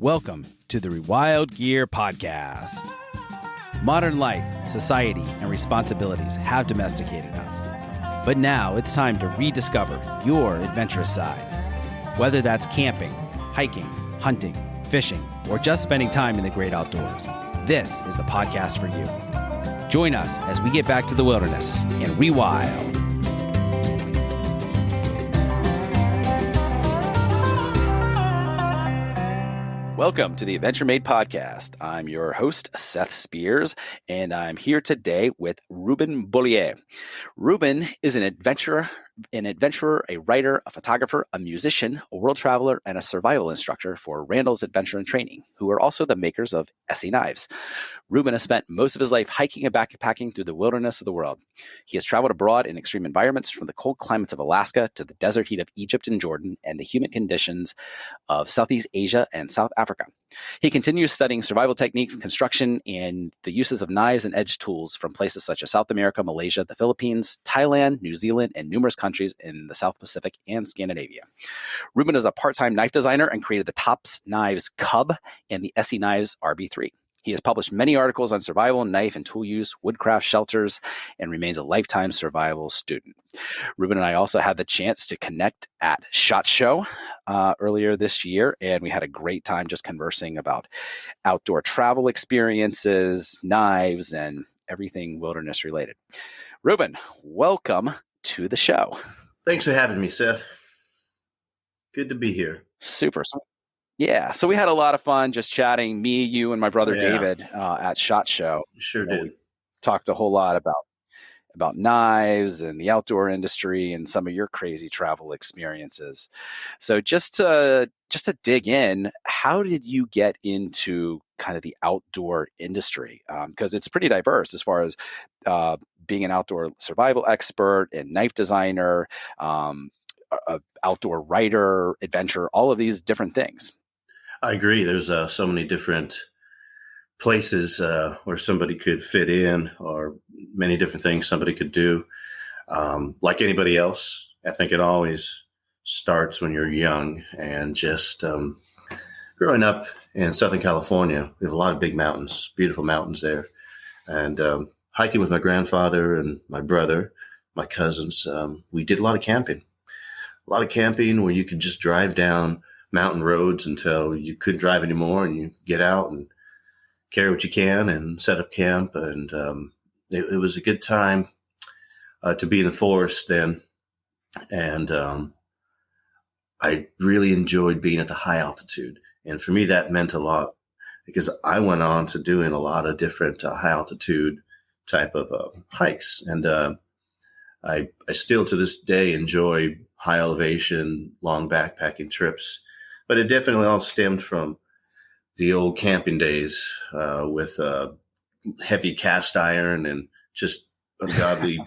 Welcome to the Rewild Gear Podcast. Modern life, society, and responsibilities have domesticated us. But now it's time to rediscover your adventurous side. Whether that's camping, hiking, hunting, fishing, or just spending time in the great outdoors, this is the podcast for you. Join us as we get back to the wilderness and rewild. Welcome to the Adventure Made Podcast. I'm your host, Seth Spears, and I'm here today with Reuben Bolieu. Reuben is an adventurer, a writer, a photographer, a musician, a world traveler, and a survival instructor for Randall's Adventure and Training, who are also the makers of ESEE Knives. Reuben has spent most of his life hiking and backpacking through the wilderness of the world. He has traveled abroad in extreme environments, from the cold climates of Alaska to the desert heat of Egypt and Jordan and the humid conditions of Southeast Asia and South Africa. He continues studying survival techniques, construction, and the uses of knives and edge tools from places such as South America, Malaysia, the Philippines, Thailand, New Zealand, and numerous countries in the South Pacific and Scandinavia. Reuben is a part-time knife designer and created the TOPS Knives C.U.B and the ESEE Knives RB3. He has published many articles on survival, knife and tool use, woodcraft shelters, and remains a lifetime survival student. Reuben and I also had the chance to connect at SHOT Show earlier this year, and we had a great time just conversing about outdoor travel experiences, knives, and everything wilderness related. Reuben, welcome to the show. Thanks for having me, Seth. Good to be here. Super. Yeah, so we had a lot of fun just chatting, me, you, and my brother David at SHOT Show. Sure did. We talked a whole lot about knives and the outdoor industry and some of your crazy travel experiences. So just to dig in, how did you get into kind of the outdoor industry? Because it's pretty diverse as far as being an outdoor survival expert and knife designer, outdoor writer, adventurer, all of these different things. I agree. There's so many different places where somebody could fit in, or many different things somebody could do. Like anybody else, I think it always starts when you're young, and just growing up in Southern California, we have a lot of big mountains, beautiful mountains there. And hiking with my grandfather and my brother, my cousins, we did a lot of camping. A lot of camping where you could just drive down mountain roads until you couldn't drive anymore, and you get out and carry what you can and set up camp. And it was a good time to be in the forest then. And I really enjoyed being at the high altitude. And for me, that meant a lot, because I went on to doing a lot of different high altitude type of hikes. And I still to this day enjoy high elevation, long backpacking trips. But it definitely all stemmed from the old camping days with heavy cast iron and just ungodly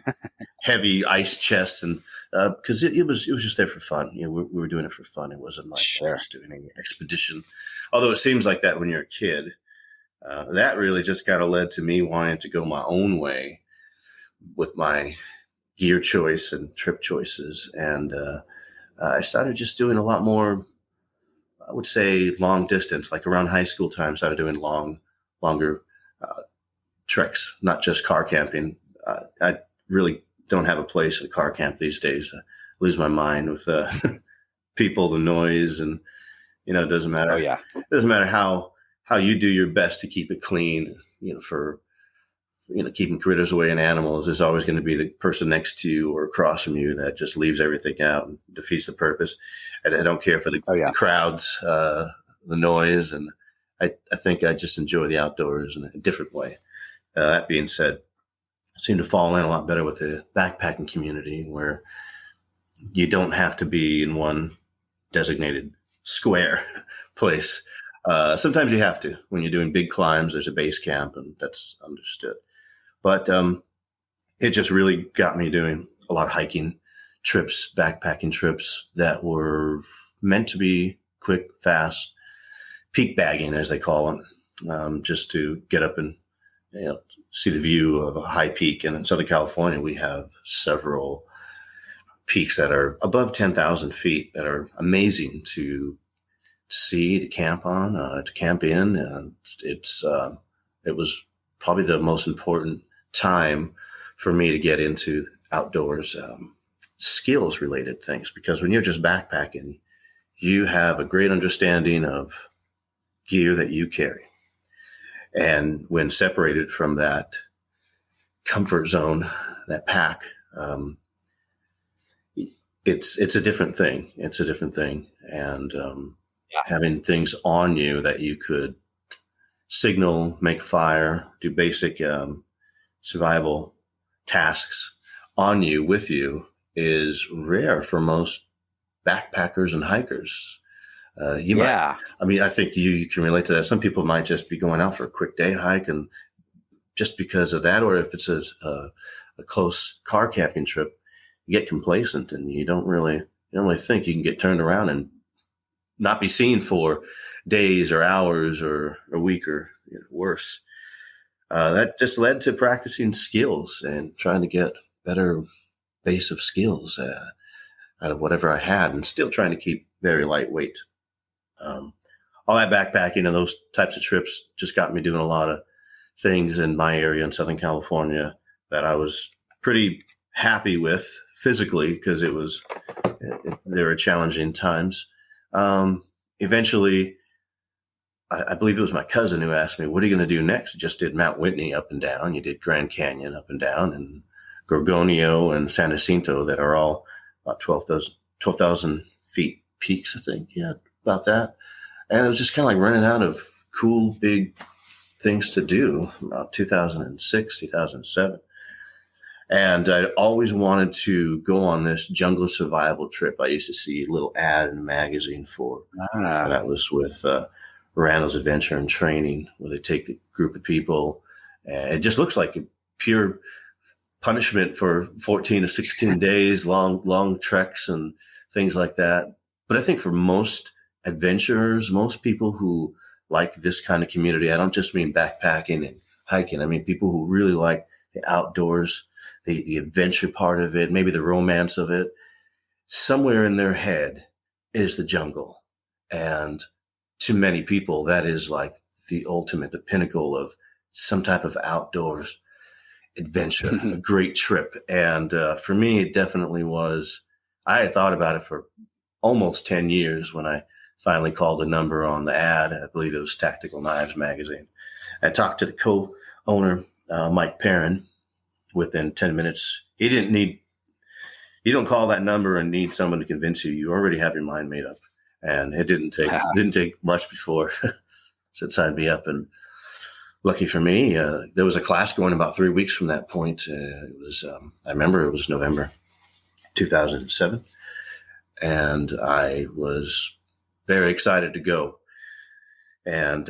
heavy ice chests, and because it was just there for fun. You know, we were doing it for fun. It wasn't like I was doing an expedition. Although it seems like that when you're a kid. That really just kind of led to me wanting to go my own way with my gear choice and trip choices, and I started just doing a lot more, I would say, long distance. Like around high school time, I started doing longer treks, not just car camping. I really don't have a place to car camp these days. I lose my mind with people, the noise, and it doesn't matter. Oh yeah, it doesn't matter how you do your best to keep it clean. For keeping critters away and animals, there's always going to be the person next to you or across from you that just leaves everything out and defeats the purpose. And I don't care for the crowds, the noise. And I think I just enjoy the outdoors in a different way. That being said, I seem to fall in a lot better with the backpacking community, where you don't have to be in one designated square place. Sometimes you have to. When you're doing big climbs, there's a base camp, and that's understood. But it just really got me doing a lot of hiking trips, backpacking trips that were meant to be quick, fast, peak bagging, as they call them, just to get up and see the view of a high peak. And in Southern California, we have several peaks that are above 10,000 feet that are amazing to see, to camp on, to camp in. It was probably the most important time for me to get into outdoors, skills related things, because when you're just backpacking, you have a great understanding of gear that you carry. And when separated from that comfort zone, that pack, it's a different thing. It's a different thing. And having things on you that you could signal, make fire, do basic survival tasks on you, with you, is rare for most backpackers and hikers. I think you can relate to that. Some people might just be going out for a quick day hike, and just because of that, or if it's a close car camping trip, you get complacent and you don't really think you can get turned around and not be seen for days or hours or a week or worse. That just led to practicing skills and trying to get better base of skills out of whatever I had, and still trying to keep very lightweight. All that backpacking and those types of trips just got me doing a lot of things in my area in Southern California that I was pretty happy with physically, because there were challenging times. Eventually, I believe it was my cousin who asked me, what are you going to do next? You just did Mount Whitney up and down. You did Grand Canyon up and down, and Gorgonio and San Jacinto, that are all about 12,000 feet peaks, I think. Yeah, about that. And it was just kind of like running out of cool, big things to do about 2006, 2007. And I always wanted to go on this jungle survival trip. I used to see a little ad in a magazine for, that was with Randall's Adventure and Training, where they take a group of people. And it just looks like a pure punishment for 14 to 16 days, long treks and things like that. But I think for most adventurers, most people who like this kind of community, I don't just mean backpacking and hiking. I mean people who really like the outdoors, the adventure part of it, maybe the romance of it. Somewhere in their head is the jungle. And to many people, that is like the ultimate, the pinnacle of some type of outdoors adventure, a great trip. And for me, it definitely was. I had thought about it for almost 10 years when I finally called a number on the ad. I believe it was Tactical Knives magazine. I talked to the co-owner, Mike Perrin, within 10 minutes. You don't call that number and need someone to convince you. You already have your mind made up. And it didn't take much before it signed me up. And lucky for me, there was a class going about 3 weeks from that point. I remember it was November 2007. And I was very excited to go. And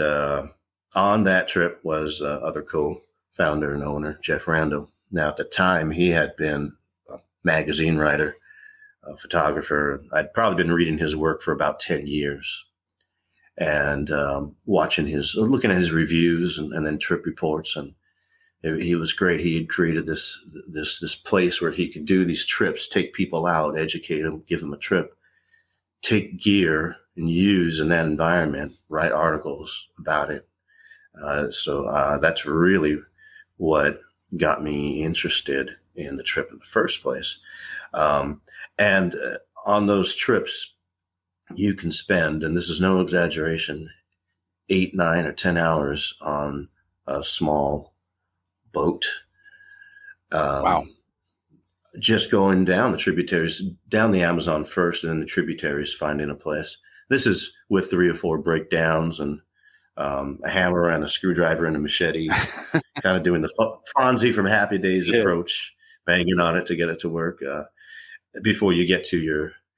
on that trip was other co-founder and owner, Jeff Randall. Now, at the time, he had been a magazine writer, a photographer. I'd probably been reading his work for about 10 years and looking at his reviews and then trip reports. And he was great. He had created this place where he could do these trips, take people out, educate them, give them a trip, take gear and use in that environment, write articles about it. So that's really what got me interested in the trip in the first place. And on those trips, you can spend, and this is no exaggeration, 8, 9, or 10 hours on a small boat. Wow. Just going down the tributaries, down the Amazon first, and then the tributaries, finding a place. This is with 3 or 4 breakdowns and a hammer and a screwdriver and a machete, kind of doing the Fonzie from Happy Days approach, banging on it to get it to work before you get to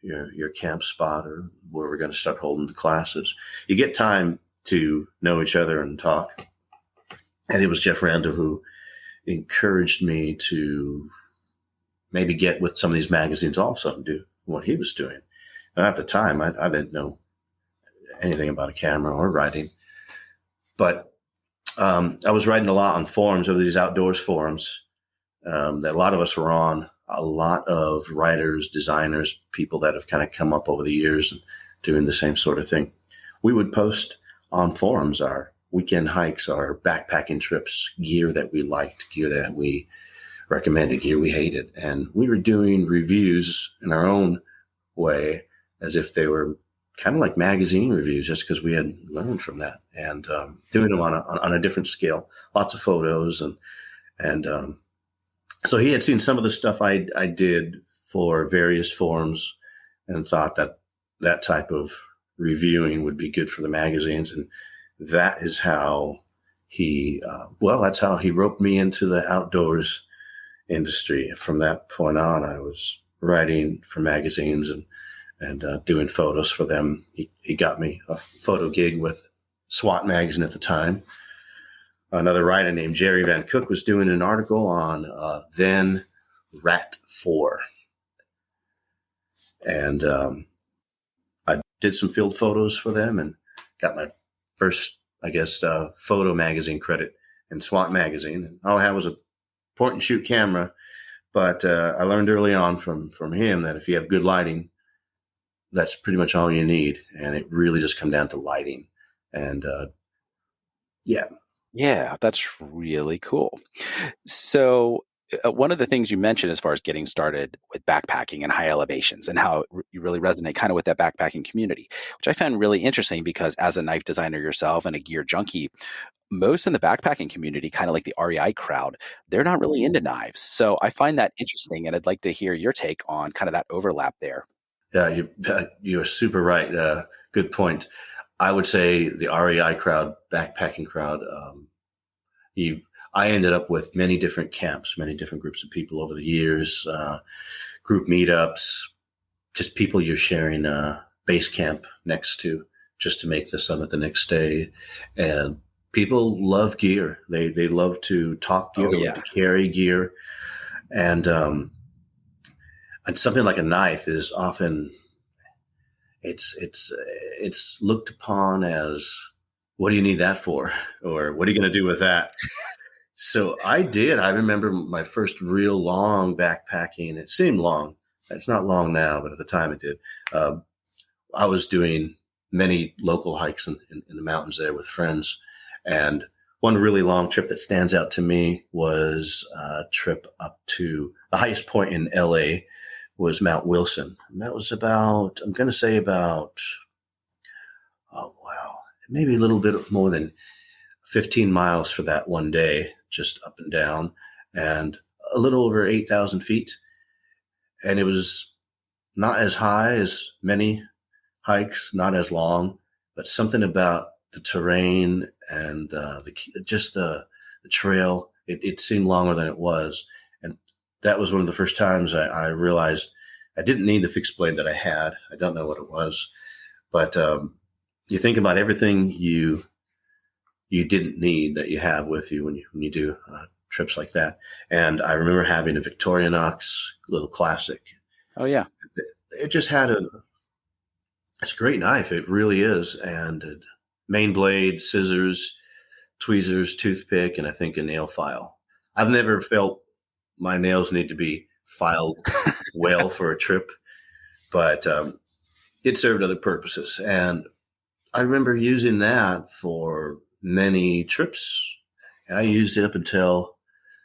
your camp spot or where we're going to start holding the classes. You get time to know each other and talk. And it was Jeff Randall who encouraged me to maybe get with some of these magazines also and do what he was doing. And at the time, I didn't know anything about a camera or writing. But I was writing a lot on forums, over these outdoors forums that a lot of us were on, a lot of writers, designers, people that have kind of come up over the years and doing the same sort of thing. we would post on forums our weekend hikes, our backpacking trips, gear that we liked, gear that we recommended, gear we hated. And we were doing reviews in our own way as if they were kind of like magazine reviews, just because we had learned from that, and doing them on a different scale, lots of photos. And so he had seen some of the stuff I did for various forums and thought that that type of reviewing would be good for the magazines. And that is how that's how he roped me into the outdoors industry. From that point on, I was writing for magazines and doing photos for them. He got me a photo gig with SWAT magazine at the time. Another writer named Jerry Van Cook was doing an article on then Rat 4. And I did some field photos for them and got my first, photo magazine credit in SWAT magazine. And all I had was a point and shoot camera. But I learned early on from him that if you have good lighting, that's pretty much all you need. And it really just come down to lighting. And Yeah, that's really cool. So one of the things you mentioned as far as getting started with backpacking and high elevations and how you really resonate kind of with that backpacking community, which I found really interesting because as a knife designer yourself and a gear junkie, most in the backpacking community, kind of like the REI crowd, they're not really into knives. So I find that interesting, and I'd like to hear your take on kind of that overlap there. Yeah, you're super right. Good point. I would say the REI crowd, backpacking crowd, I ended up with many different camps, many different groups of people over the years, group meetups, just people you're sharing a base camp next to just to make the summit the next day. And people love gear. They love to talk gear. They love to carry gear. And something like a knife is often, it's looked upon as, what do you need that for? Or what are you going to do with that? So I remember my first real long backpacking. It seemed long. It's not long now, but at the time it did. I was doing many local hikes in the mountains there with friends. And one really long trip that stands out to me was a trip up to the highest point in LA was Mount Wilson. And that was maybe a little bit more than 15 miles for that one day, just up and down, and a little over 8,000 feet. And it was not as high as many hikes, not as long, but something about the terrain and the trail. It seemed longer than it was. And that was one of the first times I realized I didn't need the fixed blade that I had. I don't know what it was, but you think about everything you didn't need that you have with you when you do trips like that. And I remember having a Victorinox little classic. Oh yeah. It just had it's a great knife. It really is. And main blade, scissors, tweezers, toothpick, and I think a nail file. I've never felt my nails need to be filed well for a trip, but it served other purposes. And I remember using that for many trips. I used it up until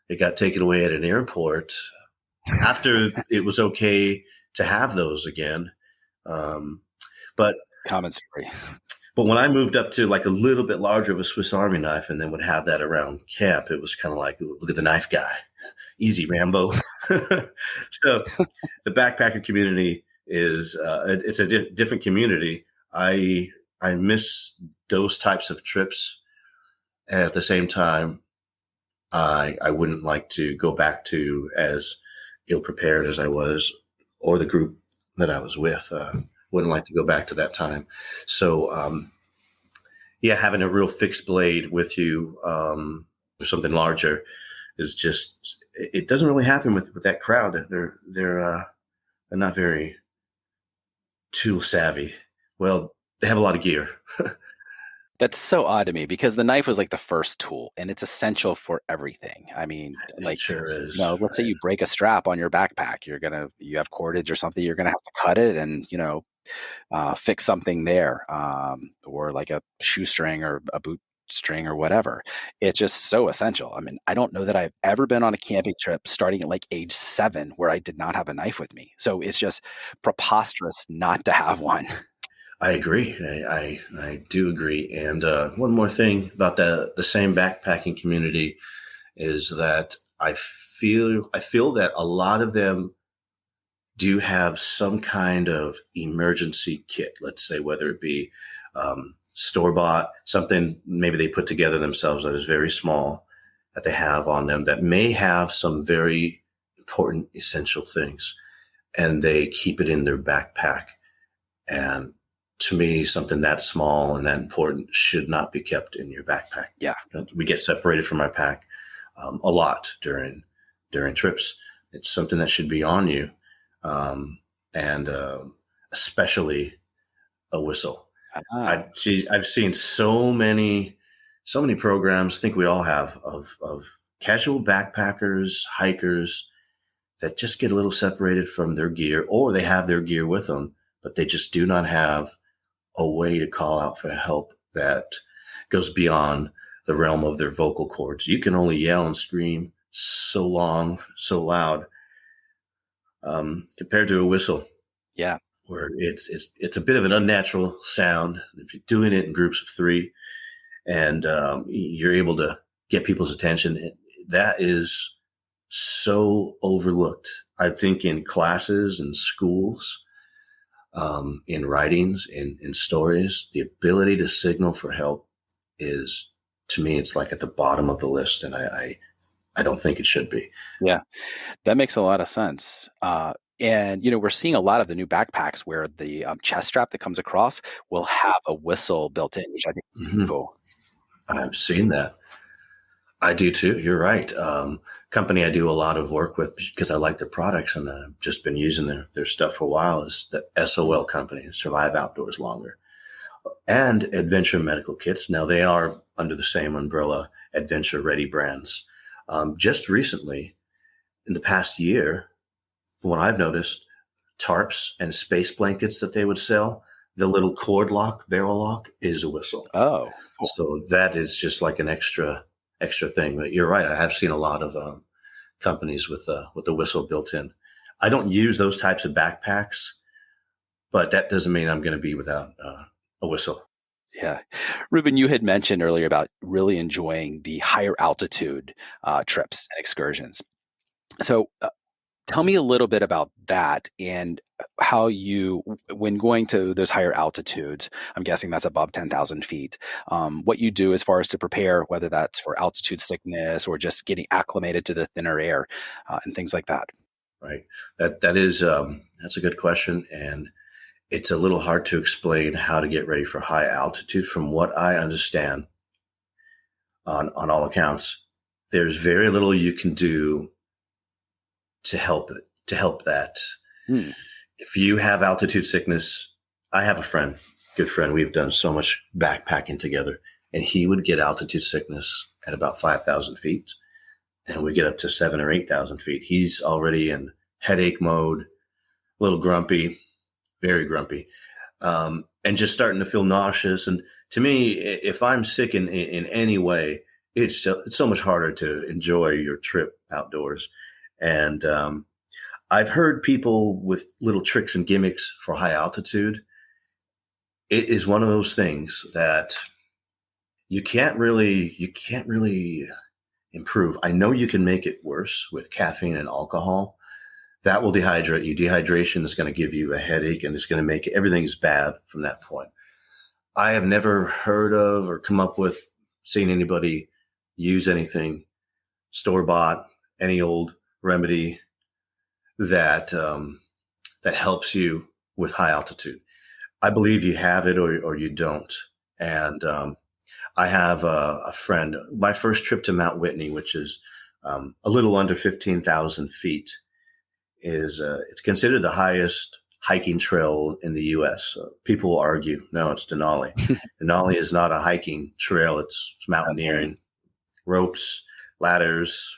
it got taken away at an airport after it was okay to have those again. But common story. But when I moved up to like a little bit larger of a Swiss Army knife and then would have that around camp, it was kind of like, look at the knife guy. Easy, Rambo. So the backpacker community is, it's a different community. I miss those types of trips. And at the same time, I wouldn't like to go back to as ill-prepared as I was, or the group that I was with. Wouldn't like to go back to that time. So, having a real fixed blade with you, or something larger, is just, it doesn't really happen with that crowd. They're not very tool savvy. Well, they have a lot of gear. That's so odd to me because the knife was like the first tool and it's essential for everything. I mean, It sure is. Let's say you break a strap on your backpack, you have cordage or something, you're going to have to cut it and, fix something there, or like a shoestring or a boot string or whatever. It's just so essential. I mean, I don't know that I've ever been on a camping trip starting at like age 7 where I did not have a knife with me. So it's just preposterous not to have one. I agree. I do agree. And one more thing about the same backpacking community is that I feel that a lot of them do have some kind of emergency kit. Let's say whether it be store bought, something maybe they put together themselves that is very small that they have on them that may have some very important essential things, and they keep it in their backpack. And to me, something that small and that important should not be kept in your backpack. Yeah. We get separated from our pack a lot during trips. It's something that should be on you, and especially a whistle. Ah, I've seen so many programs. I think we all have of casual backpackers, hikers that just get a little separated from their gear, or they have their gear with them, but they just do not have a way to call out for help that goes beyond the realm of their vocal cords. You can only yell and scream so long, so loud, compared to a whistle, yeah. where it's a bit of an unnatural sound. If you're doing it in groups of 3, and you're able to get people's attention, that is so overlooked. I think in classes and schools, in writings, in stories, the ability to signal for help is, to me, it's like at the bottom of the list, and I don't think it should be. Yeah. That makes a lot of sense. And, we're seeing a lot of the new backpacks where the chest strap that comes across will have a whistle built in, which I think is Mhm. cool. I've seen that. I do too. You're right. Company I do a lot of work with because I like their products, and I've just been using their stuff for a while, is the SOL company, Survive Outdoors Longer, and Adventure Medical Kits. Now they are under the same umbrella, Adventure Ready Brands. Just recently, in the past year, from what I've noticed, tarps and space blankets that they would sell, the little cord lock, barrel lock is a whistle. Oh, cool. So that is just like an extra thing. But you're right. I have seen a lot of companies with the whistle built in. I don't use those types of backpacks, but that doesn't mean I'm going to be without a whistle. Yeah. Reuben, you had mentioned earlier about really enjoying the higher altitude trips and excursions. So tell me a little bit about that and how you, when going to those higher altitudes, I'm guessing that's above 10,000 feet, what you do as far as to prepare, whether that's for altitude sickness or just getting acclimated to the thinner air and things like that. Right. That is that's a good question, and it's a little hard to explain how to get ready for high altitude. From what I understand, on all accounts, there's very little you can do to help that. Hmm. If you have altitude sickness, I have a friend, good friend. We've done so much backpacking together, and he would get altitude sickness at about 5,000 feet, and we get up to 7,000 or 8,000 feet. He's already in headache mode, a little grumpy, very grumpy, and just starting to feel nauseous. And to me, if I'm sick in any way, it's so much harder to enjoy your trip outdoors. And I've heard people with little tricks and gimmicks for high altitude. It is one of those things that you can't really improve. I know you can make it worse with caffeine and alcohol. That will dehydrate you. Dehydration is going to give you a headache, and it's going to make everything's bad from that point. I have never heard of or come up with seen anybody use anything store-bought, any old remedy that that helps you with high altitude. I believe you have it or you don't. And I have a friend, my first trip to Mount Whitney, which is a little under 15,000 feet, is it's considered the highest hiking trail in the U.S. People will argue, no, it's Denali. Denali is not a hiking trail. It's mountaineering, ropes, ladders,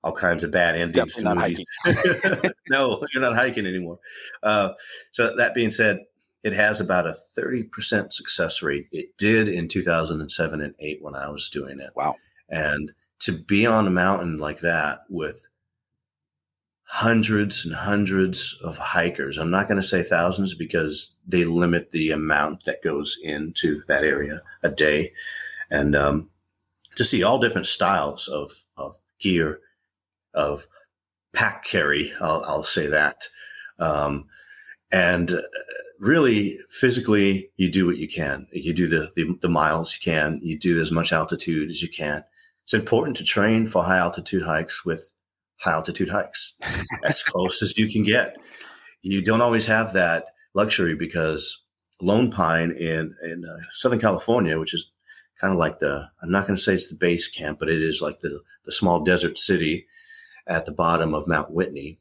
all kinds of bad endings Definitely to not movies. hiking. No, you're not hiking anymore. So that being said, it has about a 30% success rate. It did in 2007 and 8 when I was doing it. Wow. And to be on a mountain like that with hundreds and hundreds of hikers, I'm not going to say thousands because they limit the amount that goes into that area a day. And to see all different styles of gear, of pack carry, I'll say that. And really physically, you do what you can. You do the miles you can. You do as much altitude as you can. It's important to train for high altitude hikes with high altitude hikes as close as you can get. You don't always have that luxury because Lone Pine in Southern California, which is kind of like I'm not going to say it's the base camp, but it is like the small desert city at the bottom of Mount Whitney,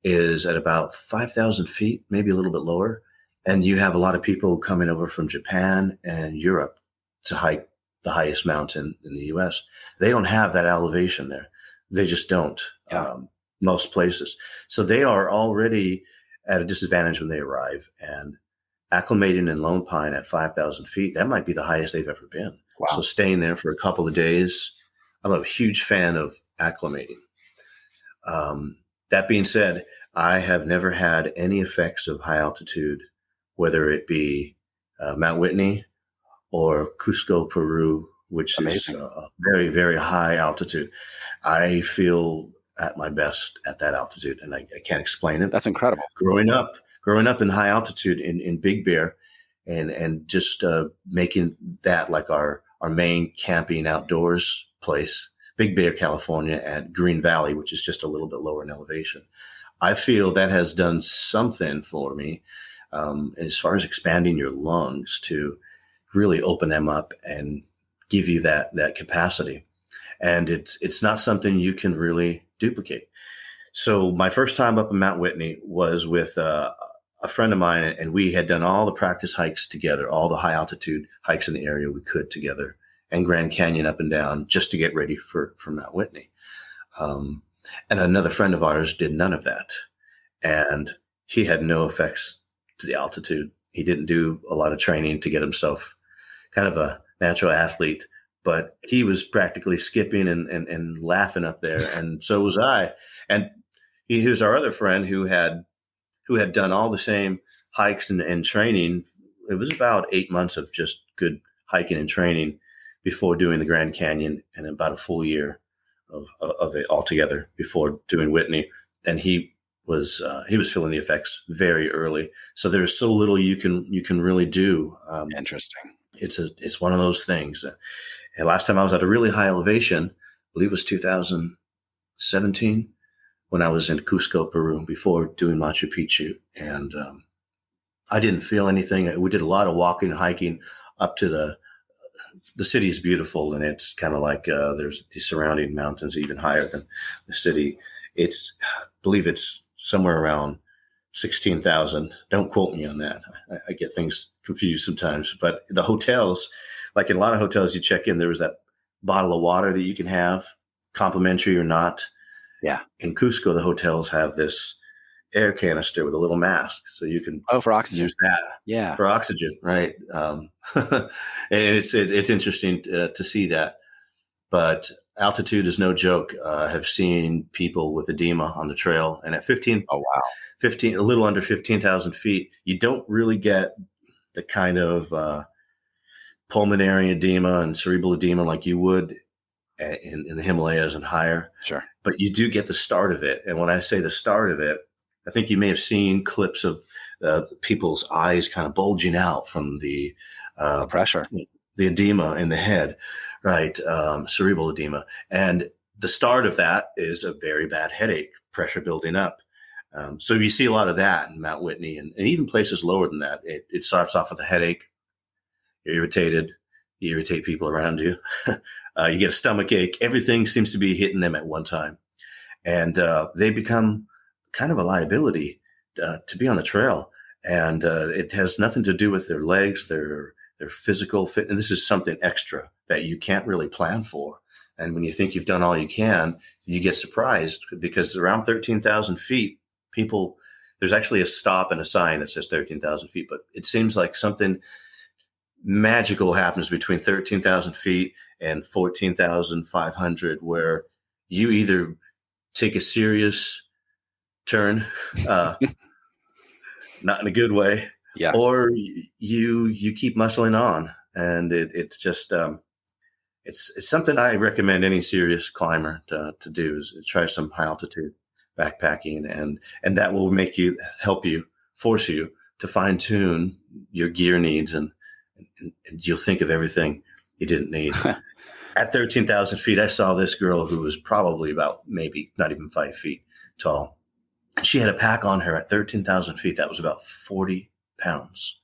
is at about 5,000 feet, maybe a little bit lower. And you have a lot of people coming over from Japan and Europe to hike the highest mountain in the U.S. They don't have that elevation there. They just don't, most places. So they are already at a disadvantage when they arrive, and acclimating in Lone Pine at 5,000 feet, that might be the highest they've ever been. Wow. So staying there for a couple of days, I'm a huge fan of acclimating. That being said, I have never had any effects of high altitude, whether it be Mount Whitney or Cusco, Peru, which Amazing. is a very, very high altitude. I feel at my best at that altitude, and I can't explain it. That's incredible. Growing up in high altitude in Big Bear, and just making that like our main camping outdoors place, Big Bear, California, at Green Valley, which is just a little bit lower in elevation. I feel that has done something for me as far as expanding your lungs to really open them up and give you that capacity. And it's not something you can really duplicate. So my first time up in Mount Whitney was with a friend of mine, and we had done all the practice hikes together, all the high altitude hikes in the area we could together, and Grand Canyon up and down just to get ready for Mount Whitney. And another friend of ours did none of that. And he had no effects to the altitude. He didn't do a lot of training to get himself kind of a natural athlete, but he was practically skipping and laughing up there. And so was I. And here's our other friend who had done all the same hikes and training. It was about 8 months of just good hiking and training before doing the Grand Canyon, and about a full year of it altogether before doing Whitney. And he was feeling the effects very early. So there's so little you can really do. Interesting. It's one of those things. And last time I was at a really high elevation, I believe it was 2017, when I was in Cusco, Peru, before doing Machu Picchu. And I didn't feel anything. We did a lot of walking and hiking up to the city is beautiful, and it's kind of like there's the surrounding mountains even higher than the city. I believe it's somewhere around 16,000. Don't quote me on that. I get things confused sometimes. But the hotels, like in a lot of hotels you check in, there was that bottle of water that you can have, complimentary or not. Yeah. In Cusco, the hotels have this air canister with a little mask, so you can for oxygen. Use that. Yeah, for oxygen, right? And it's interesting to see that. But altitude is no joke. I have seen people with edema on the trail, and at 15, oh wow, 15, a little under 15,000 feet, you don't really get the kind of pulmonary edema and cerebral edema like you would in the Himalayas and higher. Sure. But you do get the start of it. And when I say the start of it, I think you may have seen clips of people's eyes kind of bulging out from the pressure, the edema in the head, right? Cerebral edema. And the start of that is a very bad headache, pressure building up. So you see a lot of that in Mount Whitney and even places lower than that. It starts off with a headache. You're irritated. You irritate people around you. You get a stomach ache. Everything seems to be hitting them at one time. And they become kind of a liability to be on the trail. And it has nothing to do with their legs, their physical fit. And this is something extra that you can't really plan for. And when you think you've done all you can, you get surprised because around 13,000 feet, people there's actually a stop and a sign that says 13,000 feet, but it seems like something magical happens between 13,000 feet and 14,500, where you either take a serious turn, not in a good way, Yeah. or you keep muscling on. And it's just, it's something I recommend any serious climber to do, is try some high altitude backpacking, and that will force you to fine tune your gear needs, and you'll think of everything you didn't need. At 13,000 feet, I saw this girl who was probably about maybe not even 5 feet tall. She had a pack on her at 13,000 feet that was about 40 pounds.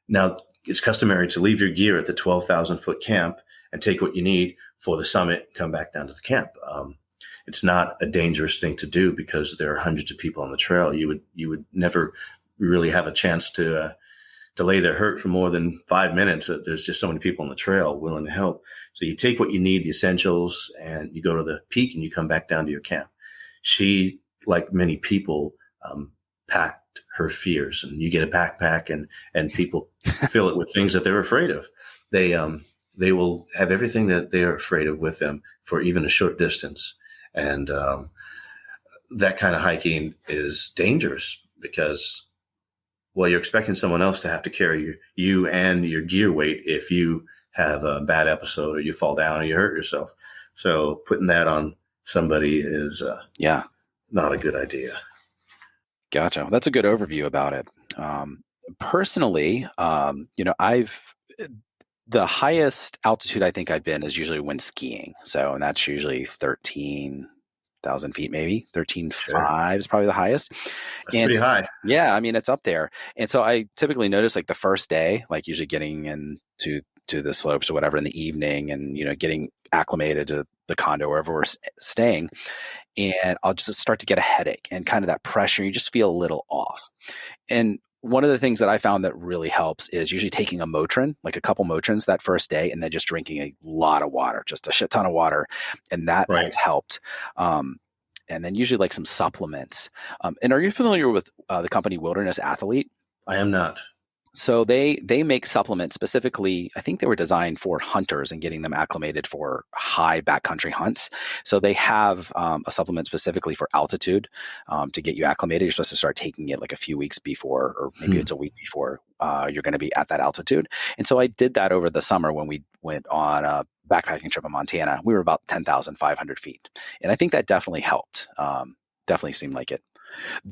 Now, it's customary to leave your gear at the 12,000 foot camp and take what you need for the summit and come back down to the camp. It's not a dangerous thing to do because there are hundreds of people on the trail. You would never really have a chance to lay there hurt for more than 5 minutes. There's just so many people on the trail willing to help. So you take what you need, the essentials, and you go to the peak and you come back down to your camp. She, like many people, packed her fears, and you get a backpack and people fill it with things that they're afraid of. They will have everything that they're afraid of with them for even a short distance. And that kind of hiking is dangerous because, well, you're expecting someone else to have to carry you and your gear weight if you have a bad episode or you fall down or you hurt yourself. So putting that on somebody is not a good idea. Gotcha. That's a good overview about it. Personally, the highest altitude I think I've been is usually when skiing. So, and that's usually 13,000 feet, maybe 13,500 is probably the highest. That's pretty high. Yeah. I mean, it's up there. And so I typically notice like the first day, like usually getting into the slopes or whatever in the evening and, getting acclimated to the condo wherever we're staying. And I'll just start to get a headache and kind of that pressure. You just feel a little off. And one of the things that I found that really helps is usually taking a Motrin, like a couple Motrins that first day, and then just drinking a lot of water, just a shit ton of water. And that has helped. And then usually like some supplements. And are you familiar with the company Wilderness Athlete? I am not. So they make supplements specifically. I think they were designed for hunters and getting them acclimated for high backcountry hunts. So they have a supplement specifically for altitude to get you acclimated. You're supposed to start taking it like a few weeks before, or maybe it's a week before you're going to be at that altitude. And so I did that over the summer when we went on a backpacking trip in Montana. We were about 10,500 feet. And I think that definitely helped. Definitely seemed like it.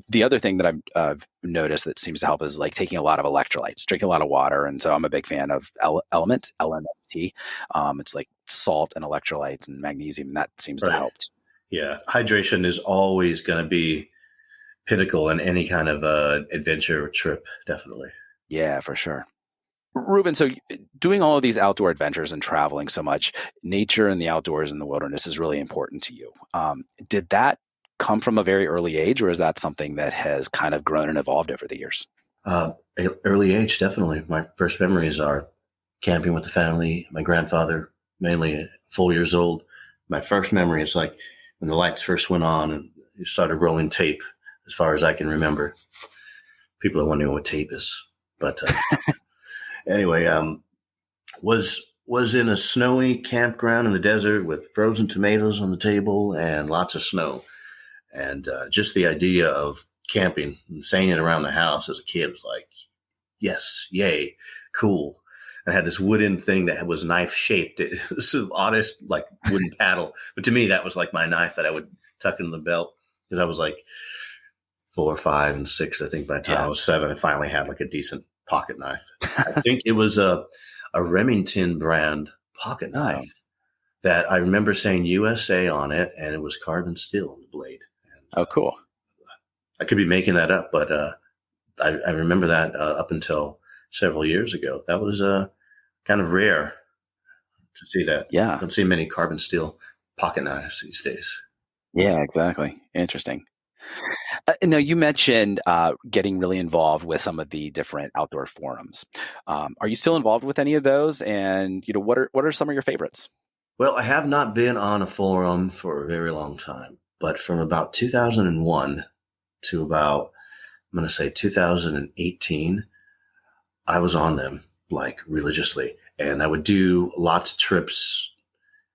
The other thing that I've noticed that seems to help is like taking a lot of electrolytes, drinking a lot of water. And so I'm a big fan of Element, LMNT. It's like salt and electrolytes and magnesium, and that seems to help. Yeah. Hydration is always going to be pinnacle in any kind of adventure or trip. Definitely. Yeah, for sure. Reuben, so doing all of these outdoor adventures and traveling so much, nature and the outdoors and the wilderness is really important to you. Did that come from a very early age, or is that something that has kind of grown and evolved over the years? Early age, definitely. My first memories are camping with the family. My grandfather, mainly 4 years old. My first memory is like when the lights first went on and you started rolling tape, as far as I can remember. People are wondering what tape is. But anyway, was in a snowy campground in the desert with frozen tomatoes on the table and lots of snow. And just the idea of camping and saying it around the house as a kid was like, yes, yay, cool. I had this wooden thing that was knife shaped. It was the oddest, like wooden paddle. But to me, that was like my knife that I would tuck in the belt because I was like 4, 5, and 6. I think by the time I was 7, I finally had like a decent pocket knife. I think it was a Remington brand pocket knife that I remember saying USA on it, and it was carbon steel in the blade. Oh, cool. I could be making that up, but I remember that up until several years ago. That was kind of rare to see that. Yeah. I don't see many carbon steel pocket knives these days. Yeah, exactly. Interesting. Now, you mentioned getting really involved with some of the different outdoor forums. Are you still involved with any of those? And what are some of your favorites? Well, I have not been on a forum for a very long time. But from about 2001 to about going to say 2018, I was on them like religiously, and I would do lots of trips,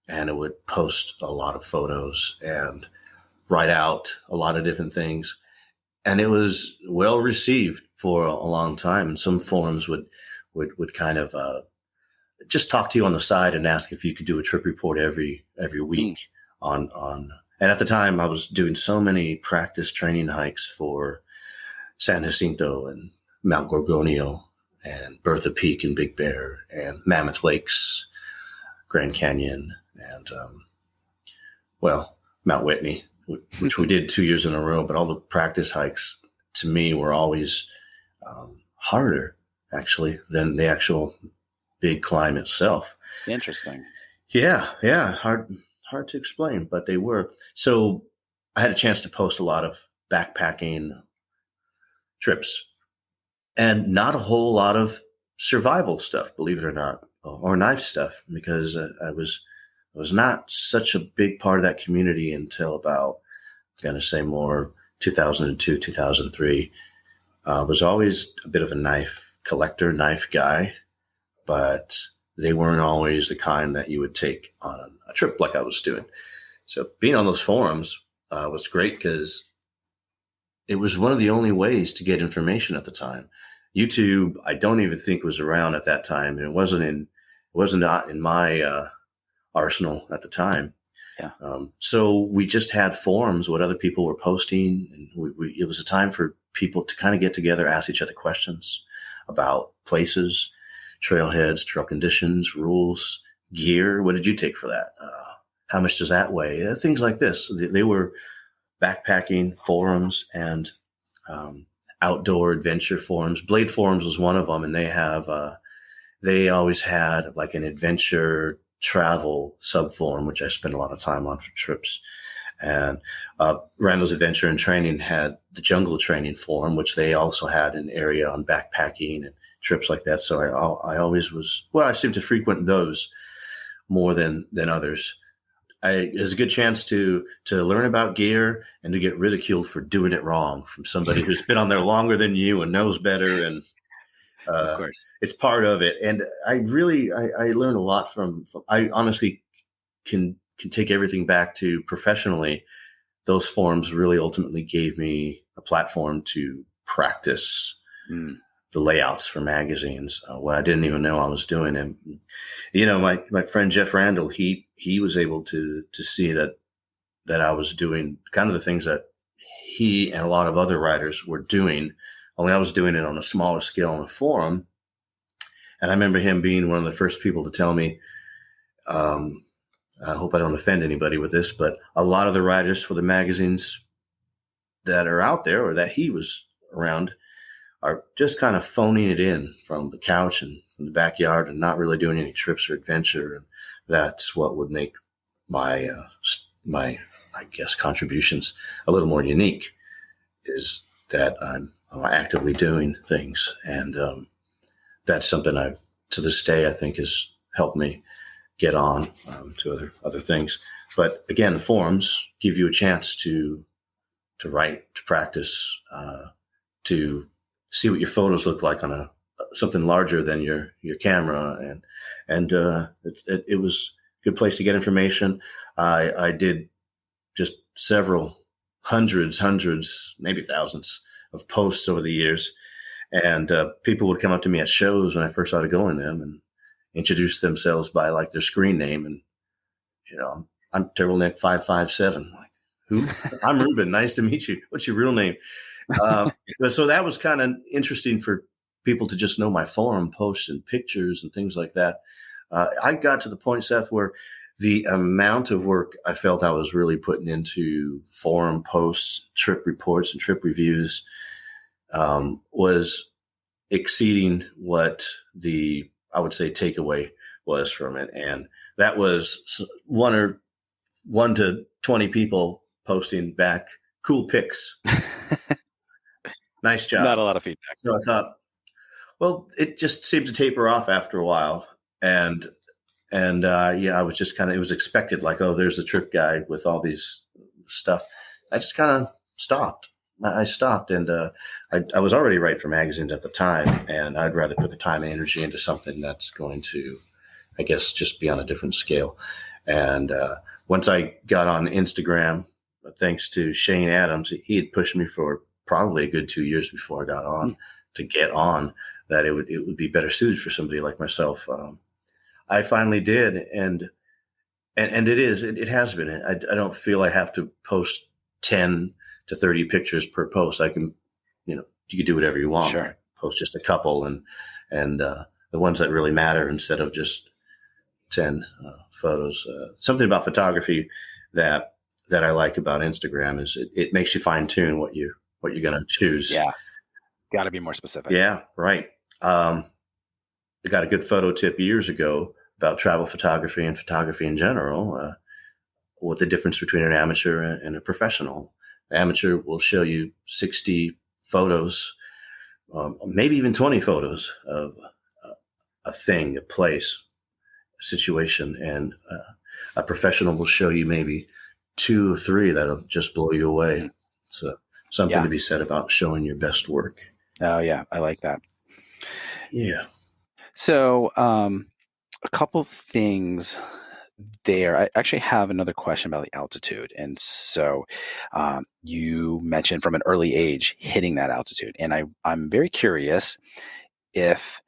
and I would post a lot of photos and write out a lot of different things. And it was well received for a long time. And some forums would kind of just talk to you on the side and ask if you could do a trip report every week on. And at the time, I was doing so many practice training hikes for San Jacinto and Mount Gorgonio and Bertha Peak and Big Bear and Mammoth Lakes, Grand Canyon, and Mount Whitney, which we did 2 years in a row. But all the practice hikes to me were always harder, actually, than the actual big climb itself. Interesting. Yeah. Hard to explain, but they were. So I had a chance to post a lot of backpacking trips and not a whole lot of survival stuff, believe it or not, or knife stuff, because I was not such a big part of that community until about, I'm going to say more 2002, 2003. Was always a bit of a knife collector, knife guy, but they weren't always the kind that you would take on a trip like I was doing. So being on those forums was great because it was one of the only ways to get information at the time. YouTube, I don't even think was around at that time, and it wasn't in my arsenal at the time. Yeah. So we just had forums, what other people were posting, and it was a time for people to kind of get together, ask each other questions about places, trailheads, trail conditions, rules, gear. What did you take for that? How much does that weigh? Things like this. They were backpacking forums and outdoor adventure forums. Blade Forums was one of them, and they always had like an adventure travel subforum, which I spent a lot of time on for trips. And Randall's Adventure and Training had the Jungle Training Forum, which they also had an area on backpacking and trips like that. So I always I seem to frequent those more than others. It was a good chance to learn about gear and to get ridiculed for doing it wrong from somebody who's been on there longer than you and knows better. And of course, it's part of it. And I learned a lot from I honestly can take everything back to professionally. Those forums really ultimately gave me a platform to practice the layouts for magazines, what I didn't even know I was doing. And, my friend Jeff Randall, he was able to see that I was doing kind of the things that he and a lot of other writers were doing, only I was doing it on a smaller scale on a forum. And I remember him being one of the first people to tell me, I hope I don't offend anybody with this, but a lot of the writers for the magazines that are out there or that he was around are just kind of phoning it in from the couch and from the backyard and not really doing any trips or adventure. And that's what would make my I guess, contributions a little more unique, is that I'm actively doing things. And that's something to this day, I think has helped me get on to other things. But again, the forums give you a chance to write, to practice, to see what your photos look like on something larger than your camera, and it was a good place to get information. I did just several hundreds, maybe thousands of posts over the years, and people would come up to me at shows when I first started going to them and introduce themselves by like their screen name, and I'm Turtleneck 557. Like, who? I'm Reuben. Nice to meet you. What's your real name? So that was kind of interesting for people to just know my forum posts and pictures and things like that. I got to the point, Seth, where the amount of work I felt I was really putting into forum posts, trip reports, and trip reviews was exceeding what I would say takeaway was from it. And that was 1 to 20 people posting back cool pics. Nice job. Not a lot of feedback. So I thought, well, it just seemed to taper off after a while. And I was just it was expected, like, oh, there's a trip guide with all these stuff. I just kind of stopped. I stopped, and I was already writing for magazines at the time, and I'd rather put the time and energy into something that's going to, I guess, just be on a different scale. And once I got on Instagram, thanks to Shane Adams, he had pushed me for probably a good 2 years before I got on to get on, that it would be better suited for somebody like myself. I finally did, and it has been. I don't feel I have to post 10 to 30 pictures per post. I can, you can do whatever you want. Sure. I post just a couple and the ones that really matter instead of just 10 photos. Something about photography that I like about Instagram is it makes you fine tune what you're going to choose. Yeah. Got to be more specific. Yeah. Right. I got a good photo tip years ago about travel photography and photography in general, what the difference between an amateur and a professional. An amateur will show you 60 photos, maybe even 20 photos of a thing, a place, a situation, and a professional will show you maybe 2 or 3 that'll just blow you away. So something to be said about showing your best work. Oh yeah, I like that. Yeah. So a couple things there. I actually have another question about the altitude. And so you mentioned from an early age hitting that altitude. And I'm very curious if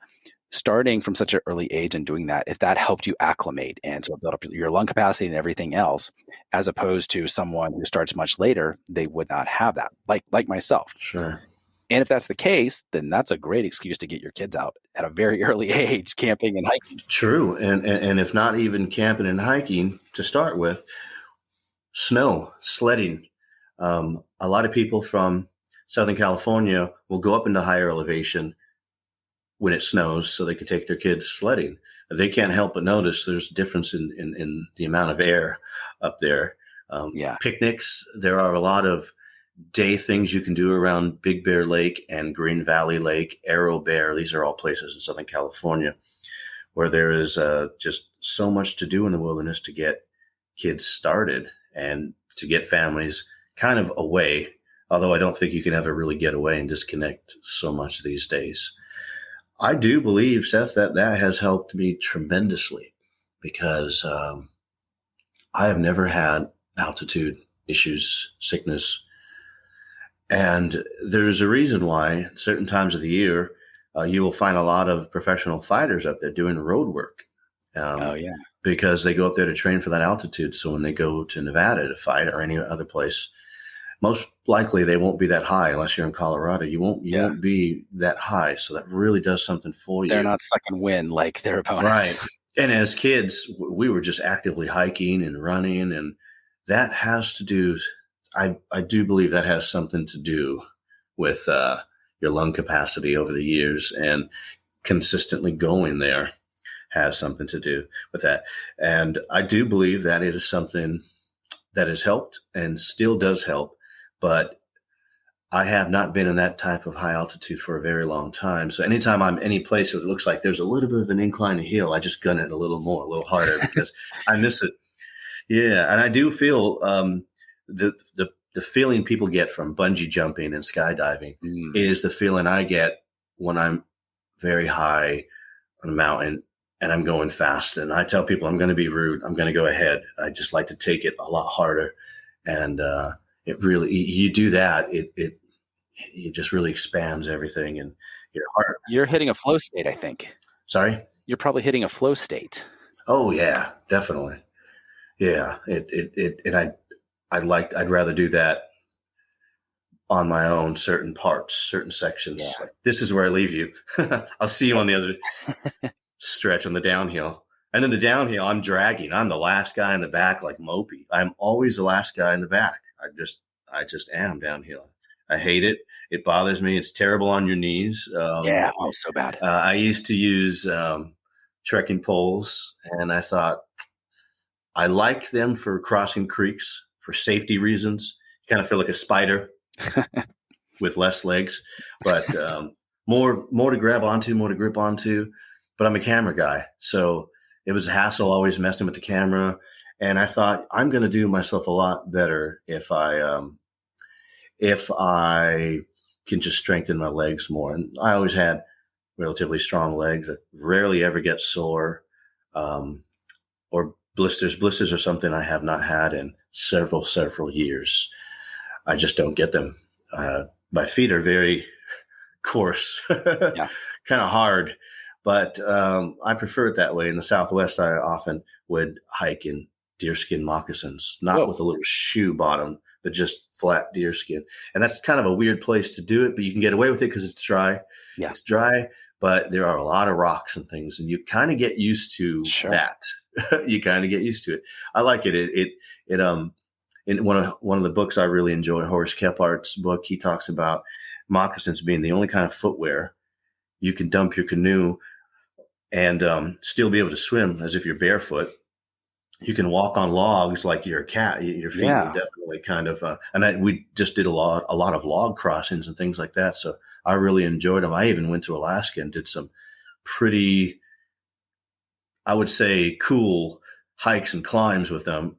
starting from such an early age and doing that, if that helped you acclimate and so build up your lung capacity and everything else, as opposed to someone who starts much later, they would not have that, like myself. Sure. And if that's the case, then that's a great excuse to get your kids out at a very early age, camping and hiking. True. And if not even camping and hiking to start with, snow, sledding. A lot of people from Southern California will go up into higher elevation when it snows so they can take their kids sledding. They can't help but notice there's a difference in the amount of air up there. Picnics, there are a lot of day things you can do around Big Bear Lake and Green Valley Lake, Arrow Bear. These are all places in Southern California where there is just so much to do in the wilderness to get kids started and to get families kind of away. Although I don't think you can ever really get away and disconnect so much these days. I do believe, Seth, that has helped me tremendously because I have never had altitude issues, sickness. And there's a reason why certain times of the year, you will find a lot of professional fighters up there doing road work. Because they go up there to train for that altitude. So when they go to Nevada to fight or any other place, most likely they won't be that high unless you're in Colorado. You won't be that high. So that really does something for you. They're not sucking wind like their opponents. Right. And as kids, we were just actively hiking and running. And that has to do, I do believe that has something to do with your lung capacity over the years, and consistently going there has something to do with that. And I do believe that it is something that has helped and still does help. But I have not been in that type of high altitude for a very long time. So anytime I'm any place where it looks like there's a little bit of an incline to hill, I just gun it a little more, a little harder because I miss it. Yeah. And I do feel the feeling people get from bungee jumping and skydiving is the feeling I get when I'm very high on a mountain and I'm going fast. And I tell people I'm going to be rude. I'm going to go ahead. I just like to take it a lot harder. And it really, you do that, it just really expands everything in your heart. You're hitting a flow state, I think. Sorry? You're probably hitting a flow state. Oh yeah, definitely. Yeah. I'd rather do that on my own, certain parts, certain sections. Yeah. Like, this is where I leave you. I'll see you on the other stretch on the downhill. And then the downhill, I'm dragging. I'm the last guy in the back, like Mopey. I'm always the last guy in the back. I just am downhill. I hate it. It bothers me. It's terrible on your knees. So bad. I used to use trekking poles, and I thought I like them for crossing creeks for safety reasons. You kind of feel like a spider with less legs, but more to grab onto, more to grip onto. But I'm a camera guy, so it was a hassle always messing with the camera. And I thought I'm going to do myself a lot better if I if I can just strengthen my legs more. And I always had relatively strong legs that rarely ever get sore, or blisters. Blisters are something I have not had in several years. I just don't get them. My feet are very coarse, Yeah. kind of hard, but I prefer it that way. In the Southwest, I often would hike in deerskin moccasins, not with a little shoe bottom, but just flat deerskin. And that's kind of a weird place to do it, but you can get away with it because it's dry. Yeah. It's dry, but there are a lot of rocks and things, and you kind of get used to that. You kind of get used to it. I like it. In one of the books I really enjoy, Horace Kephart's book, he talks about moccasins being the only kind of footwear you can dump your canoe and still be able to swim as if you're barefoot. You can walk on logs like you're a cat. Your feet will definitely kind of, we just did a lot of log crossings and things like that. So I really enjoyed them. I even went to Alaska and did some pretty, I would say, cool hikes and climbs with them.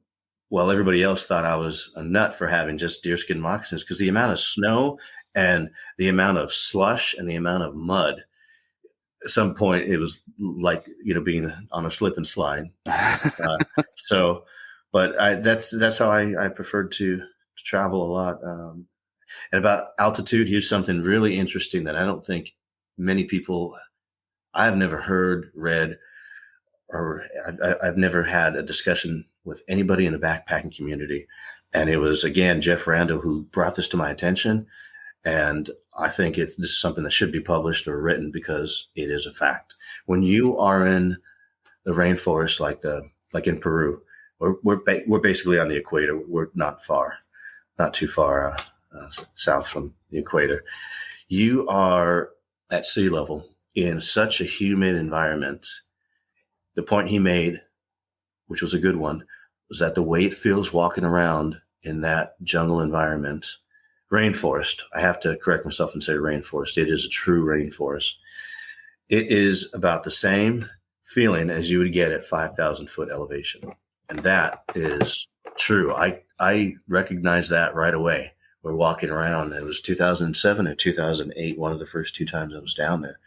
Well, everybody else thought I was a nut for having just deerskin moccasins, because the amount of snow and the amount of slush and the amount of mud, at some point it was like, being on a slip and slide. But that's how I preferred to travel a lot. And about altitude, here's something really interesting that I don't think many people, I've never heard, read, or I've never had a discussion with anybody in the backpacking community. And it was, again, Jeff Randall who brought this to my attention. And I think this is something that should be published or written, because it is a fact. When you are in the rainforest, like in Peru, we're basically on the equator. We're not too far south from the equator. You are at sea level in such a humid environment. The point he made, which was a good one, was that the way it feels walking around in that jungle environment, rainforest, I have to correct myself and say rainforest. It is a true rainforest. It is about the same feeling as you would get at 5,000 foot elevation. And that is true. I recognize that right away. We're walking around. It was 2007 or 2008, one of the first two times I was down there.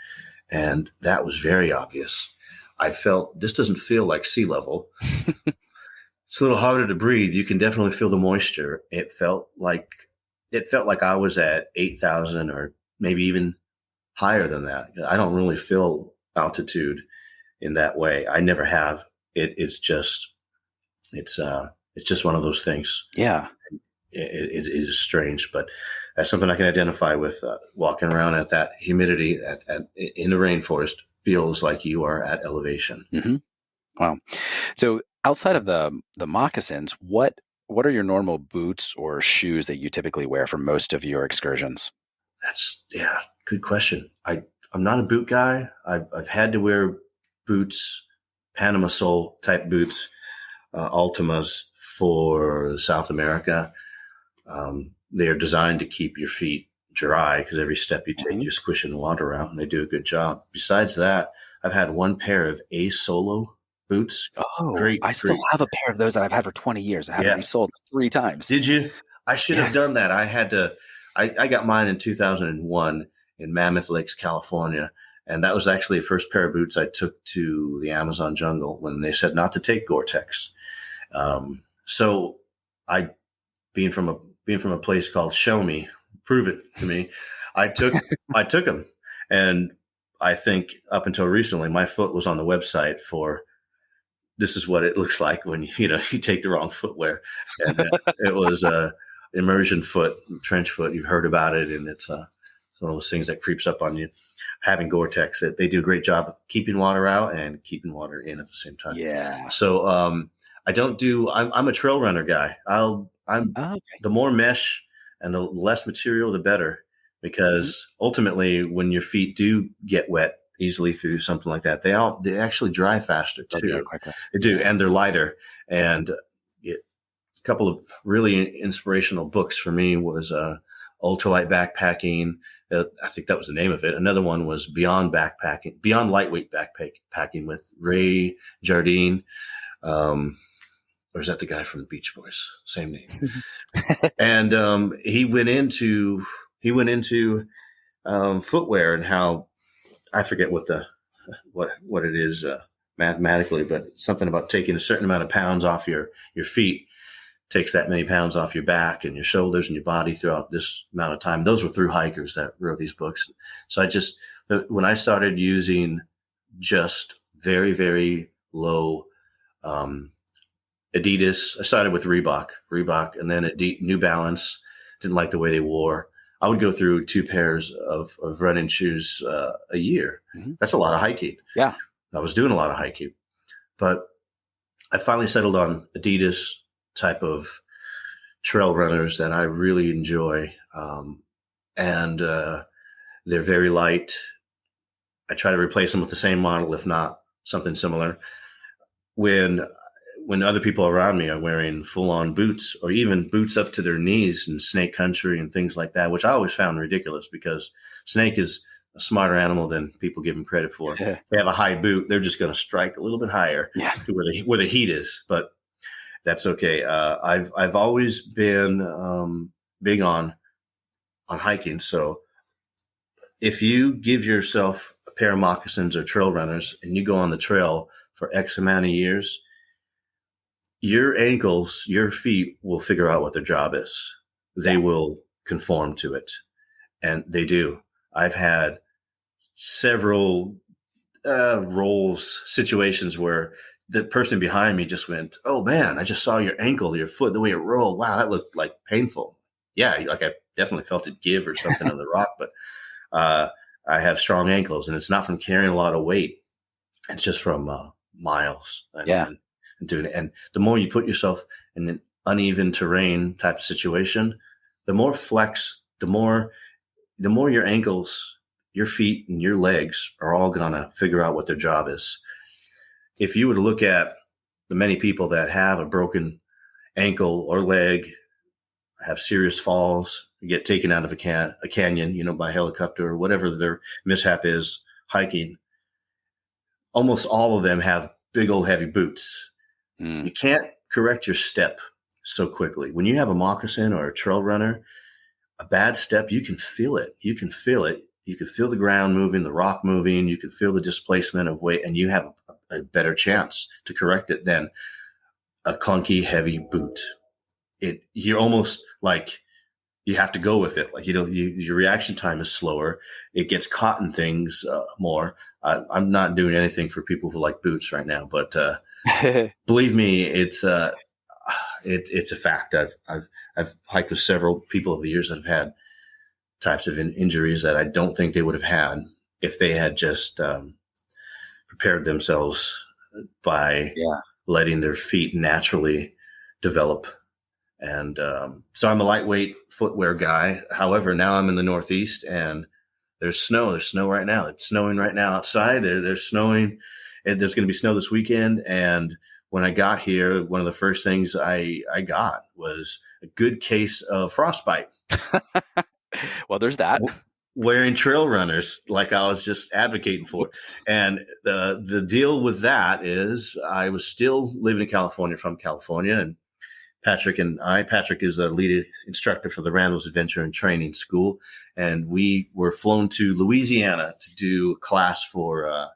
And that was very obvious. I felt this doesn't feel like sea level. It's a little harder to breathe. You can definitely feel the moisture. It felt like I was at 8,000 or maybe even higher than that. I don't really feel altitude in that way. I never have. It's just one of those things. Yeah. It is strange, but that's something I can identify with. Walking around at that humidity in the rainforest feels like you are at elevation. Mm-hmm. Wow. So outside of the moccasins, what are your normal boots or shoes that you typically wear for most of your excursions? Good question. I'm not a boot guy. I've had to wear boots, Panama sole type boots, Ultimas for South America. They are designed to keep your feet dry, because every step you take, you're squishing water out, and they do a good job. Besides that, I've had one pair of A Solo boots. Oh, I still have a pair of those that I've had for 20 years. I had them resold 3 times. Did you? I should have done that. I got mine in 2001 in Mammoth Lakes, California. And that was actually the first pair of boots I took to the Amazon jungle when they said not to take Gore-Tex. So being from a place called Show Me, Prove It to Me, I took them. And I think up until recently, my foot was on the website for, this is what it looks like when you take the wrong footwear. And it was immersion foot, trench foot. You've heard about it, and it's one of those things that creeps up on you. Having Gore-Tex, they do a great job of keeping water out and keeping water in at the same time. Yeah. So I'm a trail runner guy. The more mesh and the less material, the better, because ultimately when your feet do get wet easily through something like that, they actually dry faster too. They do, and they're lighter. And a couple of really inspirational books for me was Ultralight Backpacking. I think that was the name of it. Another one was Beyond Lightweight Backpacking with Ray Jardine. or is that the guy from the Beach Boys? Same name. And he went into footwear and how, I forget what it is mathematically, but something about taking a certain amount of pounds off your feet takes that many pounds off your back and your shoulders and your body throughout this amount of time. Those were through hikers that wrote these books. So when I started using just very, very low Adidas, I started with Reebok, and then New Balance. Didn't like the way they wore. I would go through 2 pairs of running shoes a year. Mm-hmm. That's a lot of hiking. Yeah. I was doing a lot of hiking, but I finally settled on Adidas type of trail runners that I really enjoy. And they're very light. I try to replace them with the same model, if not something similar. When other people around me are wearing full-on boots, or even boots up to their knees in snake country and things like that, which I always found ridiculous, because snake is a smarter animal than people give them credit for. If they have a high boot, they're just going to strike a little bit higher to where the heat is, but that's okay. I've always been big on hiking. So if you give yourself a pair of moccasins or trail runners and you go on the trail for X amount of years, your ankles, your feet will figure out what their job is. They will conform to it. And they do. I've had several situations where the person behind me just went, "Oh man, I just saw your ankle, your foot, the way it rolled. Wow, that looked like painful." Yeah, like I definitely felt it give or something on the rock, but I have strong ankles, and it's not from carrying a lot of weight. It's just from miles. And doing it. And the more you put yourself in an uneven terrain type of situation, the more flex, the more your ankles, your feet, and your legs are all going to figure out what their job is. If you were to look at the many people that have a broken ankle or leg, have serious falls, get taken out of a canyon, by helicopter or whatever their mishap is, hiking, almost all of them have big old heavy boots. You can't correct your step so quickly. When you have a moccasin or a trail runner, a bad step, you can feel it. You can feel it. You can feel the ground moving, the rock moving. You can feel the displacement of weight, and you have a better chance to correct it than a clunky, heavy boot. You're almost like you have to go with it. Like, your reaction time is slower. It gets caught in things more. I'm not doing anything for people who like boots right now, but believe me, it's a fact. I've hiked with several people over the years that have had types of injuries that I don't think they would have had if they had just prepared themselves by letting their feet naturally develop. And so I'm a lightweight footwear guy. However, now I'm in the Northeast and there's snow. There's snow right now. It's snowing right now outside. There's snowing. And there's going to be snow this weekend. And when I got here, one of the first things I got was a good case of frostbite. Well, there's that. Wearing trail runners, like I was just advocating for. Whoops. And the deal with that is I was still living in California, from California. And Patrick is the lead instructor for the Randall's Adventure and Training School. And we were flown to Louisiana to do a class for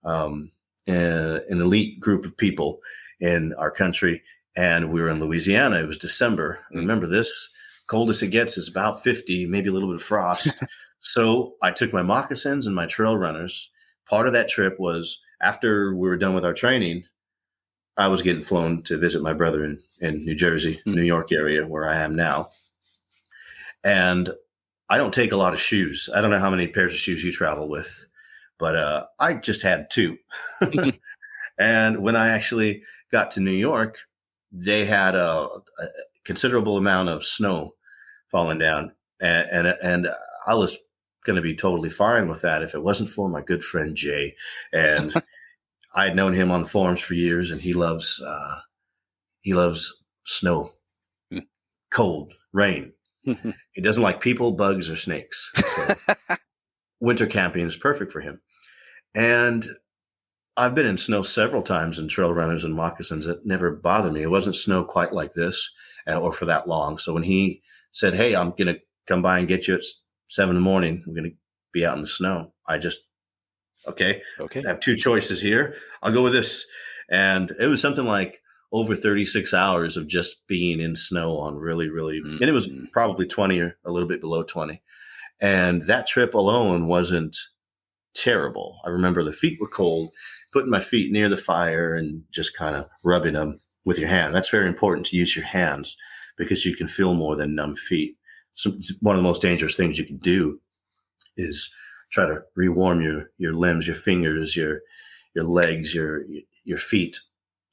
an elite group of people in our country. And we were in Louisiana. It was December. Remember, this coldest it gets is about 50, maybe a little bit of frost. So I took my moccasins and my trail runners. Part of that trip was, after we were done with our training, I was getting flown to visit my brother in New Jersey, New York area, where I am now. And I don't take a lot of shoes. I don't know how many pairs of shoes you travel with, but I just had 2. And when I actually got to New York, they had a considerable amount of snow falling down. And I was going to be totally fine with that if it wasn't for my good friend Jay. And I had known him on the forums for years, and he loves snow, cold, rain. He doesn't like people, bugs, or snakes. So winter camping is perfect for him. And I've been in snow several times in trail runners and moccasins. It never bothered me. It wasn't snow quite like this or for that long. So when he said, hey, I'm going to come by and get you at 7 in the morning, we're going to be out in the snow, I just, okay, I have two choices here. I'll go with this. And it was something like over 36 hours of just being in snow on really, and it was probably 20 or a little bit below 20. And that trip alone wasn't terrible. I remember the feet were cold, putting my feet near the fire and just kind of rubbing them with your hand. That's very important to use your hands because you can feel more than numb feet. So one of the most dangerous things you can do is try to rewarm your limbs, your fingers, your legs, your feet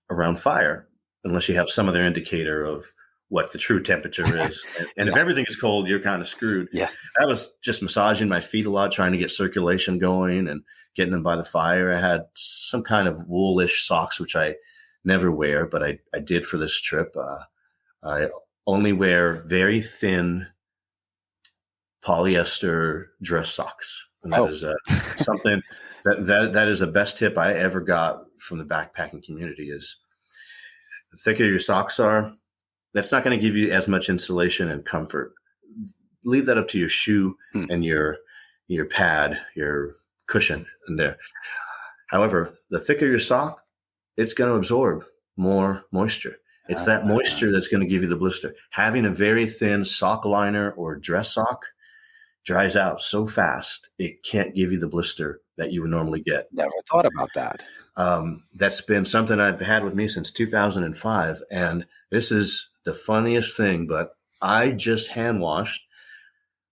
around fire, unless you have some other indicator of what the true temperature is. And if everything is cold, you're kind of screwed. Yeah. I was just massaging my feet a lot, trying to get circulation going and getting them by the fire. I had some kind of woolish socks, which I never wear, but I did for this trip. I only wear very thin polyester dress socks. And that is something that is the best tip I ever got from the backpacking community is the thicker your socks are, that's not going to give you as much insulation and comfort. Leave that up to your shoe and your pad, your cushion in there. However, the thicker your sock, it's going to absorb more moisture. It's that moisture that's going to give you the blister. Having a very thin sock liner or dress sock dries out so fast, it can't give you the blister that you would normally get. Never thought about that. That's been something I've had with me since 2005. And this is the funniest thing, but I just hand washed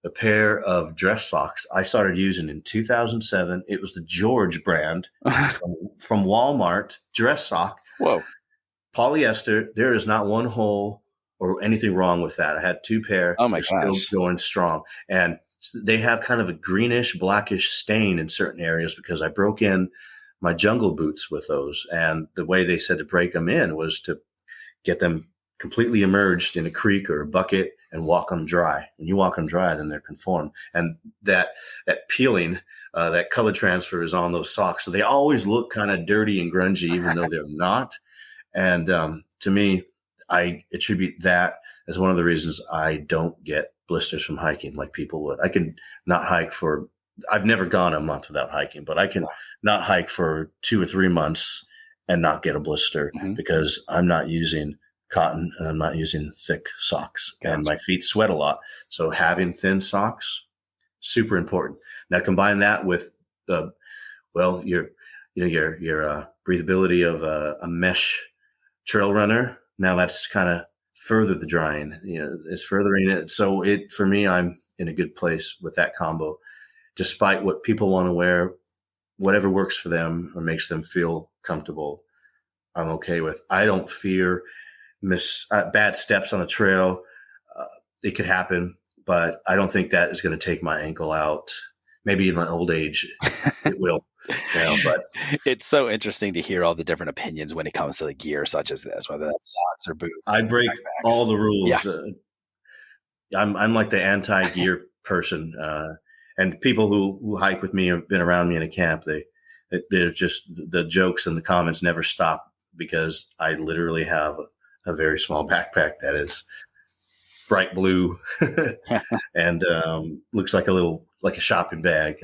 a pair of dress socks I started using in 2007. It was the George brand from Walmart dress sock. Whoa. Polyester. There is not one hole or anything wrong with that. I had two pair. Oh my They're gosh. still going strong. And they have kind of a greenish, blackish stain in certain areas because I broke in my jungle boots with those. And the way they said to break them in was to get them completely immersed in a creek or a bucket and walk them dry. When you walk them dry, then they're conformed. And that peeling, that color transfer is on those socks. So they always look kind of dirty and grungy, even though they're not. And to me, I attribute that as one of the reasons I don't get blisters from hiking like people would. I can not hike I've never gone a month without hiking, but I can not hike for 2 or 3 months and not get a blister because I'm not using cotton and I'm not using thick socks and my feet sweat a lot. So having thin socks, super important. Now combine that with your breathability of a mesh trail runner. Now that's kind of further the drying, it's furthering it. So for me, I'm in a good place with that combo, despite what people want to wear, whatever works for them or makes them feel comfortable. I'm okay with. I don't fear bad steps on the trail. It could happen, but I don't think that is going to take my ankle out. Maybe in my old age, it will. But it's so interesting to hear all the different opinions when it comes to the gear such as this, whether that's socks or boots. I break all the rules. Yeah. I'm like the anti-gear person. And people who hike with me have been around me in a camp. They're just, the jokes and the comments never stop because I literally have a very small backpack that is bright blue and looks like a shopping bag.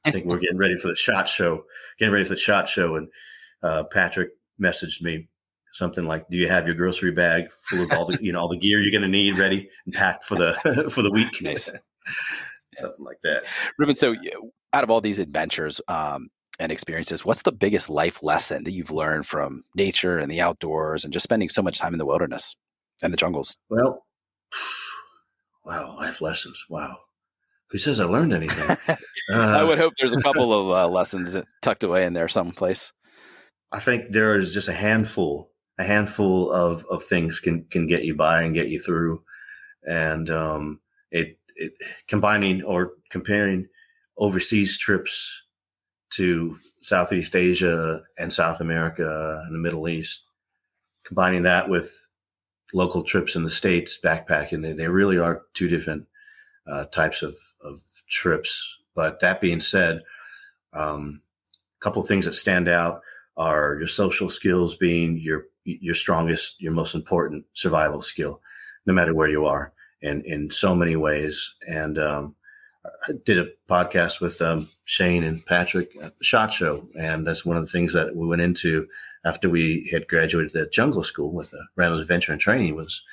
I think we're getting ready for the SHOT Show. And Patrick messaged me something like, "Do you have your grocery bag full of all the all the gear you're going to need ready and packed for the week?" Nice. Something like that. Reuben, so out of all these adventures and experiences, what's the biggest life lesson that you've learned from nature and the outdoors and just spending so much time in the wilderness and the jungles? Well, wow, life lessons. Wow. Who says I learned anything? I would hope there's a couple of lessons tucked away in there someplace. I think there is just a handful of things can get you by and get you through. And it combining or comparing overseas trips to Southeast Asia and South America and the Middle East, combining that with local trips in the States, backpacking, they really are two different types of trips. But that being said, a couple of things that stand out are your social skills being your strongest, your most important survival skill, no matter where you are, and in so many ways. And I did a podcast with Shane and Patrick at the SHOT Show, and that's one of the things that we went into after we had graduated at jungle school with Randall's Adventure and Training. Was,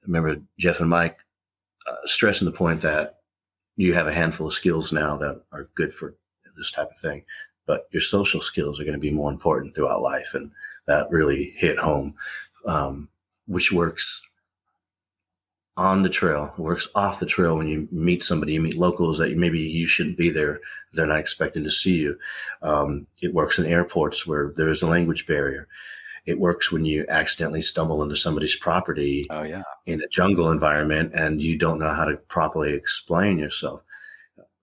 I remember Jeff and Mike stressing the point that you have a handful of skills now that are good for this type of thing, but your social skills are going to be more important throughout life. And that really hit home, which works on the trail, works off the trail. When you meet somebody, you meet locals that maybe you shouldn't be there. They're not expecting to see you. It works in airports where there is a language barrier. It works when you accidentally stumble into somebody's property in a jungle environment and you don't know how to properly explain yourself.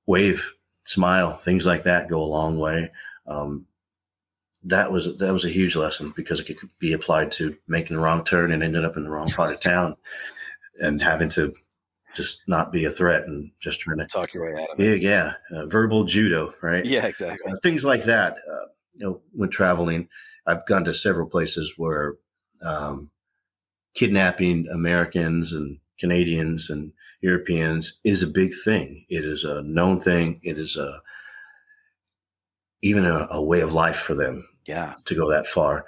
Wave, smile, things like that go a long way. That was a huge lesson because it could be applied to making the wrong turn and ended up in the wrong part of town and having to just not be a threat and just trying to talk your way out of it. Yeah. Verbal judo, right? Yeah, exactly. Things like that. When traveling, I've gone to several places where kidnapping Americans and Canadians and Europeans is a big thing. It is a known thing. It is even a way of life for them. Yeah, to go that far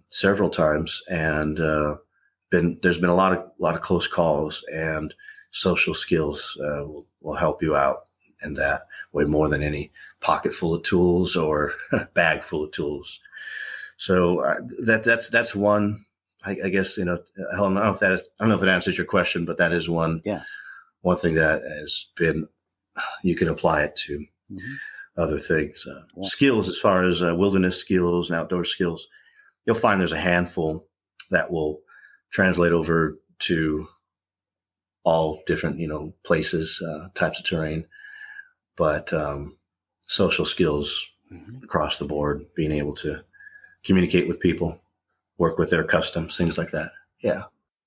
several times, and there's been a lot of close calls, and social skills will help you out in that way more than any pocket full of tools or bag full of tools. So that's one. I guess I don't know if it answers your question, but that is one. Yeah. One thing that has been, you can apply it to other things. Skills as far as wilderness skills and outdoor skills, you'll find there's a handful that will translate over to all different, places, types of terrain. But social skills across the board, being able to communicate with people, work with their customs, things like that. Yeah.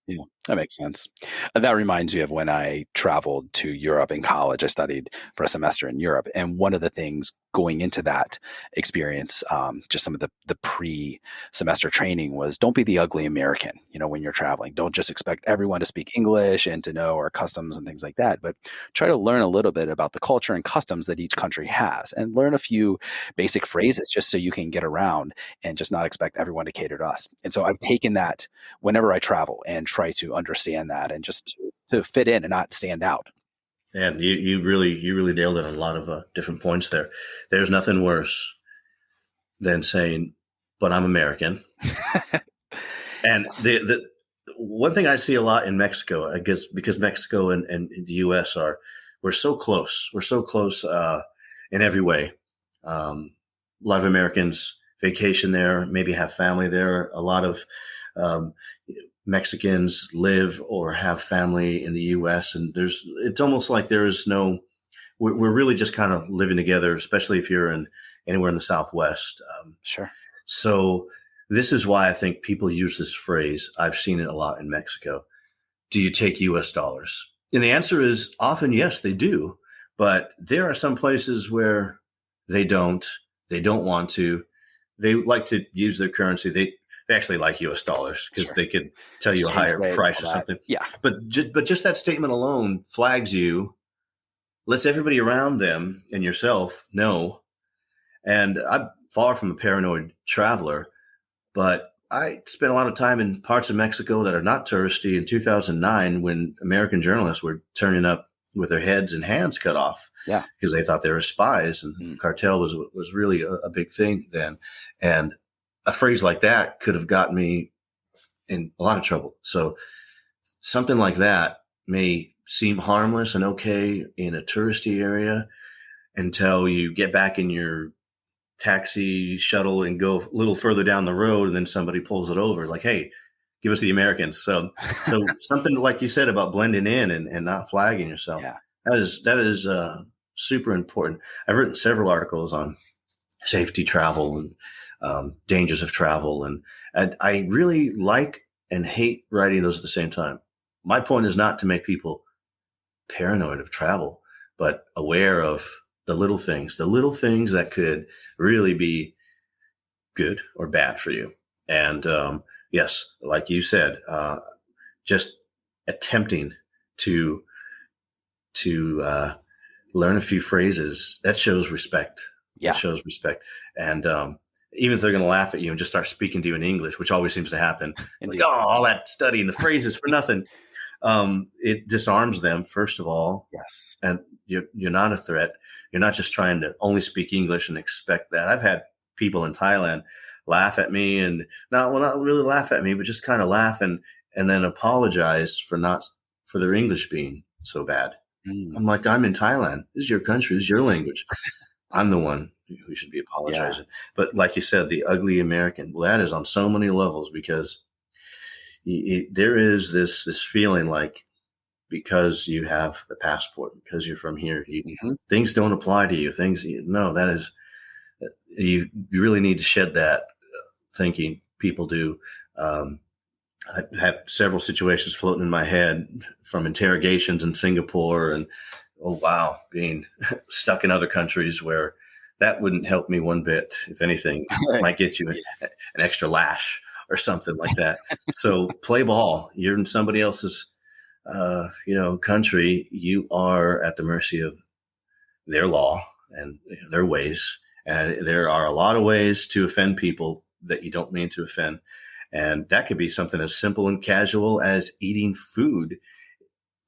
Yeah, that makes sense. That reminds me of when I traveled to Europe in college. I studied for a semester in Europe. And one of the things going into that experience, just some of the pre-semester training was don't be the ugly American, when you're traveling. Don't just expect everyone to speak English and to know our customs and things like that, but try to learn a little bit about the culture and customs that each country has and learn a few basic phrases just so you can get around and just not expect everyone to cater to us. And so I've taken that whenever I travel and try to understand that and just to fit in and not stand out. And you really nailed it on a lot of different points there. There's nothing worse than saying, but I'm American. And yes. the one thing I see a lot in Mexico, I guess, because Mexico and the U.S. we're so close. We're so close in every way. A lot of Americans vacation there, maybe have family there. A lot of Mexicans live or have family in the U.S. and it's almost like we're really just kind of living together, especially if you're anywhere in the Southwest. Sure. So this is why I think people use this phrase. I've seen it a lot in Mexico. Do you take U.S. dollars? And the answer is often yes, they do. But there are some places where they don't want to. They like to use their currency. They actually like U.S. dollars because they could tell you a higher price or something. Yeah. But just that statement alone flags you, lets everybody around them and yourself know. And I'm far from a paranoid traveler, but I spent a lot of time in parts of Mexico that are not touristy in 2009 when American journalists were turning up with their heads and hands cut off because they thought they were spies, and cartel was really a big thing then. And a phrase like that could have gotten me in a lot of trouble. So something like that may seem harmless and okay in a touristy area until you get back in your taxi shuttle and go a little further down the road, and then somebody pulls it over like, hey, give us the Americans. So something like you said about blending in and not flagging yourself. Yeah. That is super important. I've written several articles on safety travel and dangers of travel. And I really like and hate writing those at the same time. My point is not to make people paranoid of travel, but aware of the little things that could really be good or bad for you. And yes, like you said, just attempting to learn a few phrases, that shows respect. Yeah. That shows respect. And even if they're going to laugh at you and just start speaking to you in English, which always seems to happen, Indeed. like, oh, all that studying the phrases for nothing. It disarms them, first of all. Yes. And you're not a threat. You're not just trying to only speak English and expect that. I've had people in Thailand laugh at me and not really laugh at me, but just kind of laugh and then apologize for their English being so bad. I'm like, I'm in Thailand. This is your country. This is your language. I'm the one who should be apologizing. Yeah. But like you said, the ugly American, well, that is on so many levels, because there is this feeling like, because you have the passport, because you're from here, things don't apply to you. That is, you really need to shed that thinking. People do. I had several situations floating in my head from interrogations in Singapore and, oh, wow, being stuck in other countries where that wouldn't help me one bit. If anything, might get you an extra lash or something like that. So play ball. You're in somebody else's, country. You are at the mercy of their law and their ways. And there are a lot of ways to offend people that you don't mean to offend. And that could be something as simple and casual as eating food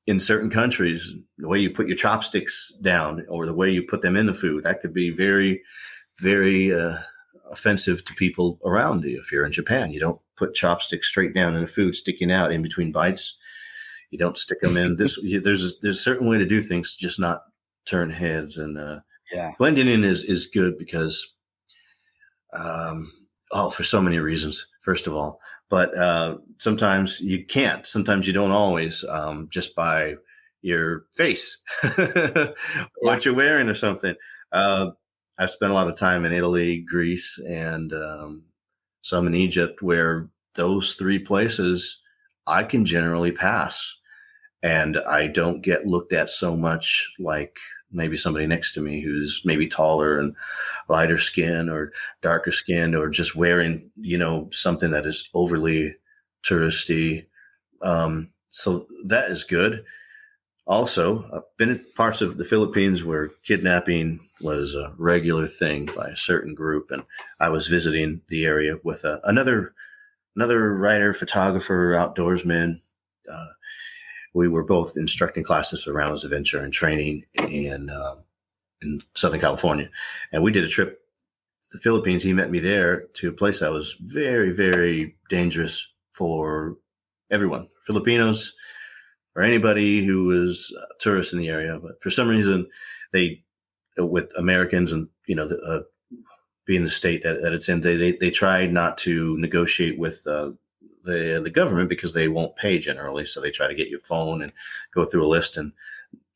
in certain countries. The way you put your chopsticks down or the way you put them in the food, that could be very, very offensive to people around you. If you're in Japan, you don't put chopsticks straight down in the food, sticking out in between bites. You don't stick them in. There's a certain way to do things, just not turn heads. And blending in is good because for so many reasons, first of all. But sometimes you can't. Sometimes you don't always, just by your face, what you're wearing or something. I've spent a lot of time in Italy, Greece, and some in Egypt, where those three places I can generally pass. And I don't get looked at so much like maybe somebody next to me who's maybe taller and lighter skin or darker skin, or just wearing, something that is overly touristy. So that is good. Also, I've been in parts of the Philippines where kidnapping was a regular thing by a certain group. And I was visiting the area with another writer, photographer, outdoorsman. We were both instructing classes for Randall's Adventure and training in Southern California. And we did a trip to the Philippines. He met me there to a place that was very, very dangerous for everyone, Filipinos or anybody who was a tourist in the area. But for some reason, they, with Americans and, being the state that it's in, they tried not to negotiate with the government because they won't pay generally. So they try to get your phone and go through a list and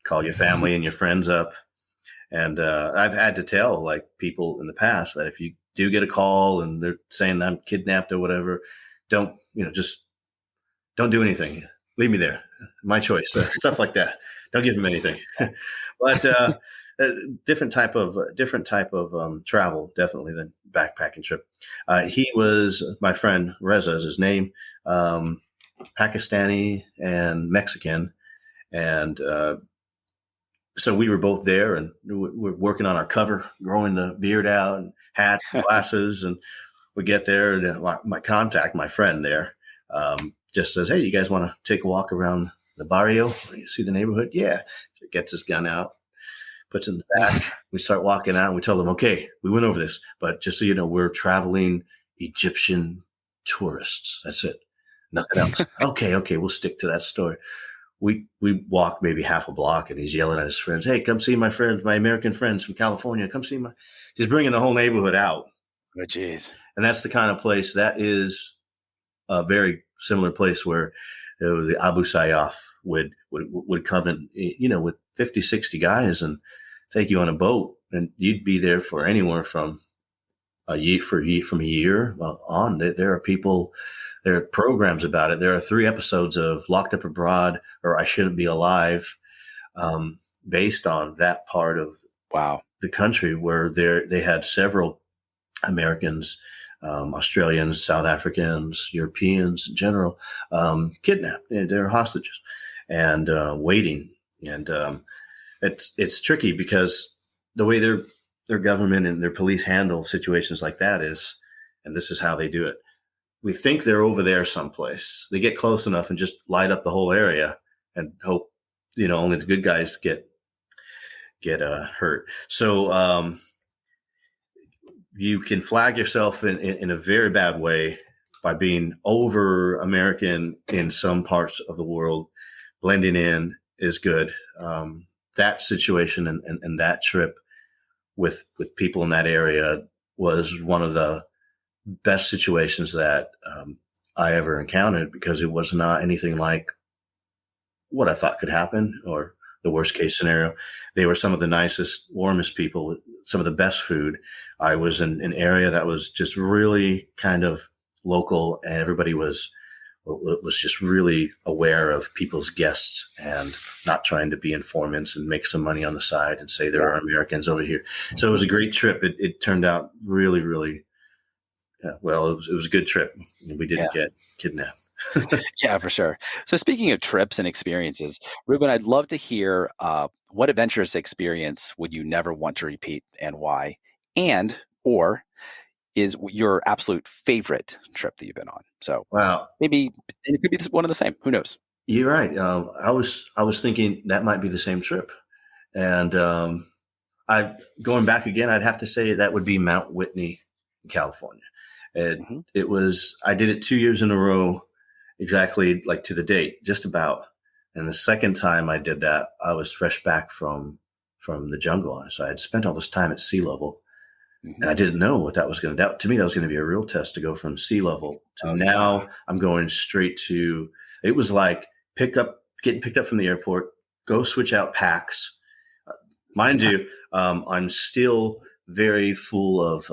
call your family and your friends up. And I've had to tell people in the past that if you do get a call and they're saying I'm kidnapped or whatever, don't do anything. Leave me there. My choice. Stuff like that. Don't give them anything. But different type of travel, definitely, than backpacking trip. He was, my friend Reza is his name, Pakistani and Mexican. And so we were both there, and we're working on our cover, growing the beard out, and hats, glasses. And we get there, and my friend there, just says, "Hey, you guys want to take a walk around the barrio? You see the neighborhood?" Yeah. So gets his gun out, puts it in the back. We start walking out, and we tell them, "Okay, we went over this, but just so you know, we're traveling Egyptian tourists. That's it. Nothing else." Okay, we'll stick to that story. We walk maybe half a block, and he's yelling at his friends, "Hey, come see my friends, my American friends from California. Come see He's bringing the whole neighborhood out. Oh, geez. And that's the kind of place that is a very similar place where the Abu Sayyaf would come in, with 50, 60 guys and take you on a boat, and you'd be there for anywhere from a year on. There are people. There are programs about it. There are 3 episodes of Locked Up Abroad or I Shouldn't Be Alive, based on that part of the country where they had several Americans Australians, South Africans, Europeans in general, kidnapped. They're hostages and waiting. And it's tricky because the way their government and their police handle situations like that is, and this is how they do it. We think they're over there someplace. They get close enough and just light up the whole area and hope, only the good guys get hurt. So you can flag yourself in a very bad way by being over American in some parts of the world. Blending in is good. That situation and that trip with people in that area was one of the best situations that I ever encountered, because it was not anything like what I thought could happen or the worst case scenario. They were some of the nicest, warmest people with some of the best food. I was in an area that was just really kind of local, and everybody was just really aware of people's guests and not trying to be informants and make some money on the side and say there are Americans over here. So it was a great trip. It turned out really, really well. It was a good trip. We didn't get kidnapped. Yeah, for sure. So speaking of trips and experiences, Reuben, I'd love to hear what adventurous experience would you never want to repeat and why? And, or is your absolute favorite trip that you've been on? So maybe it could be one of the same. Who knows? You're right. I was thinking that might be the same trip. And going back again, I'd have to say that would be Mount Whitney in California. It was, I did it 2 years in a row, exactly like to the date, just about. And the second time I did that, I was fresh back from the jungle. So I had spent all this time at sea level, and I didn't know what that was going to. To me, that was going to be a real test to go from sea level to now. I'm going straight to. It was like getting picked up from the airport, go switch out packs. Mind you, I'm still very full of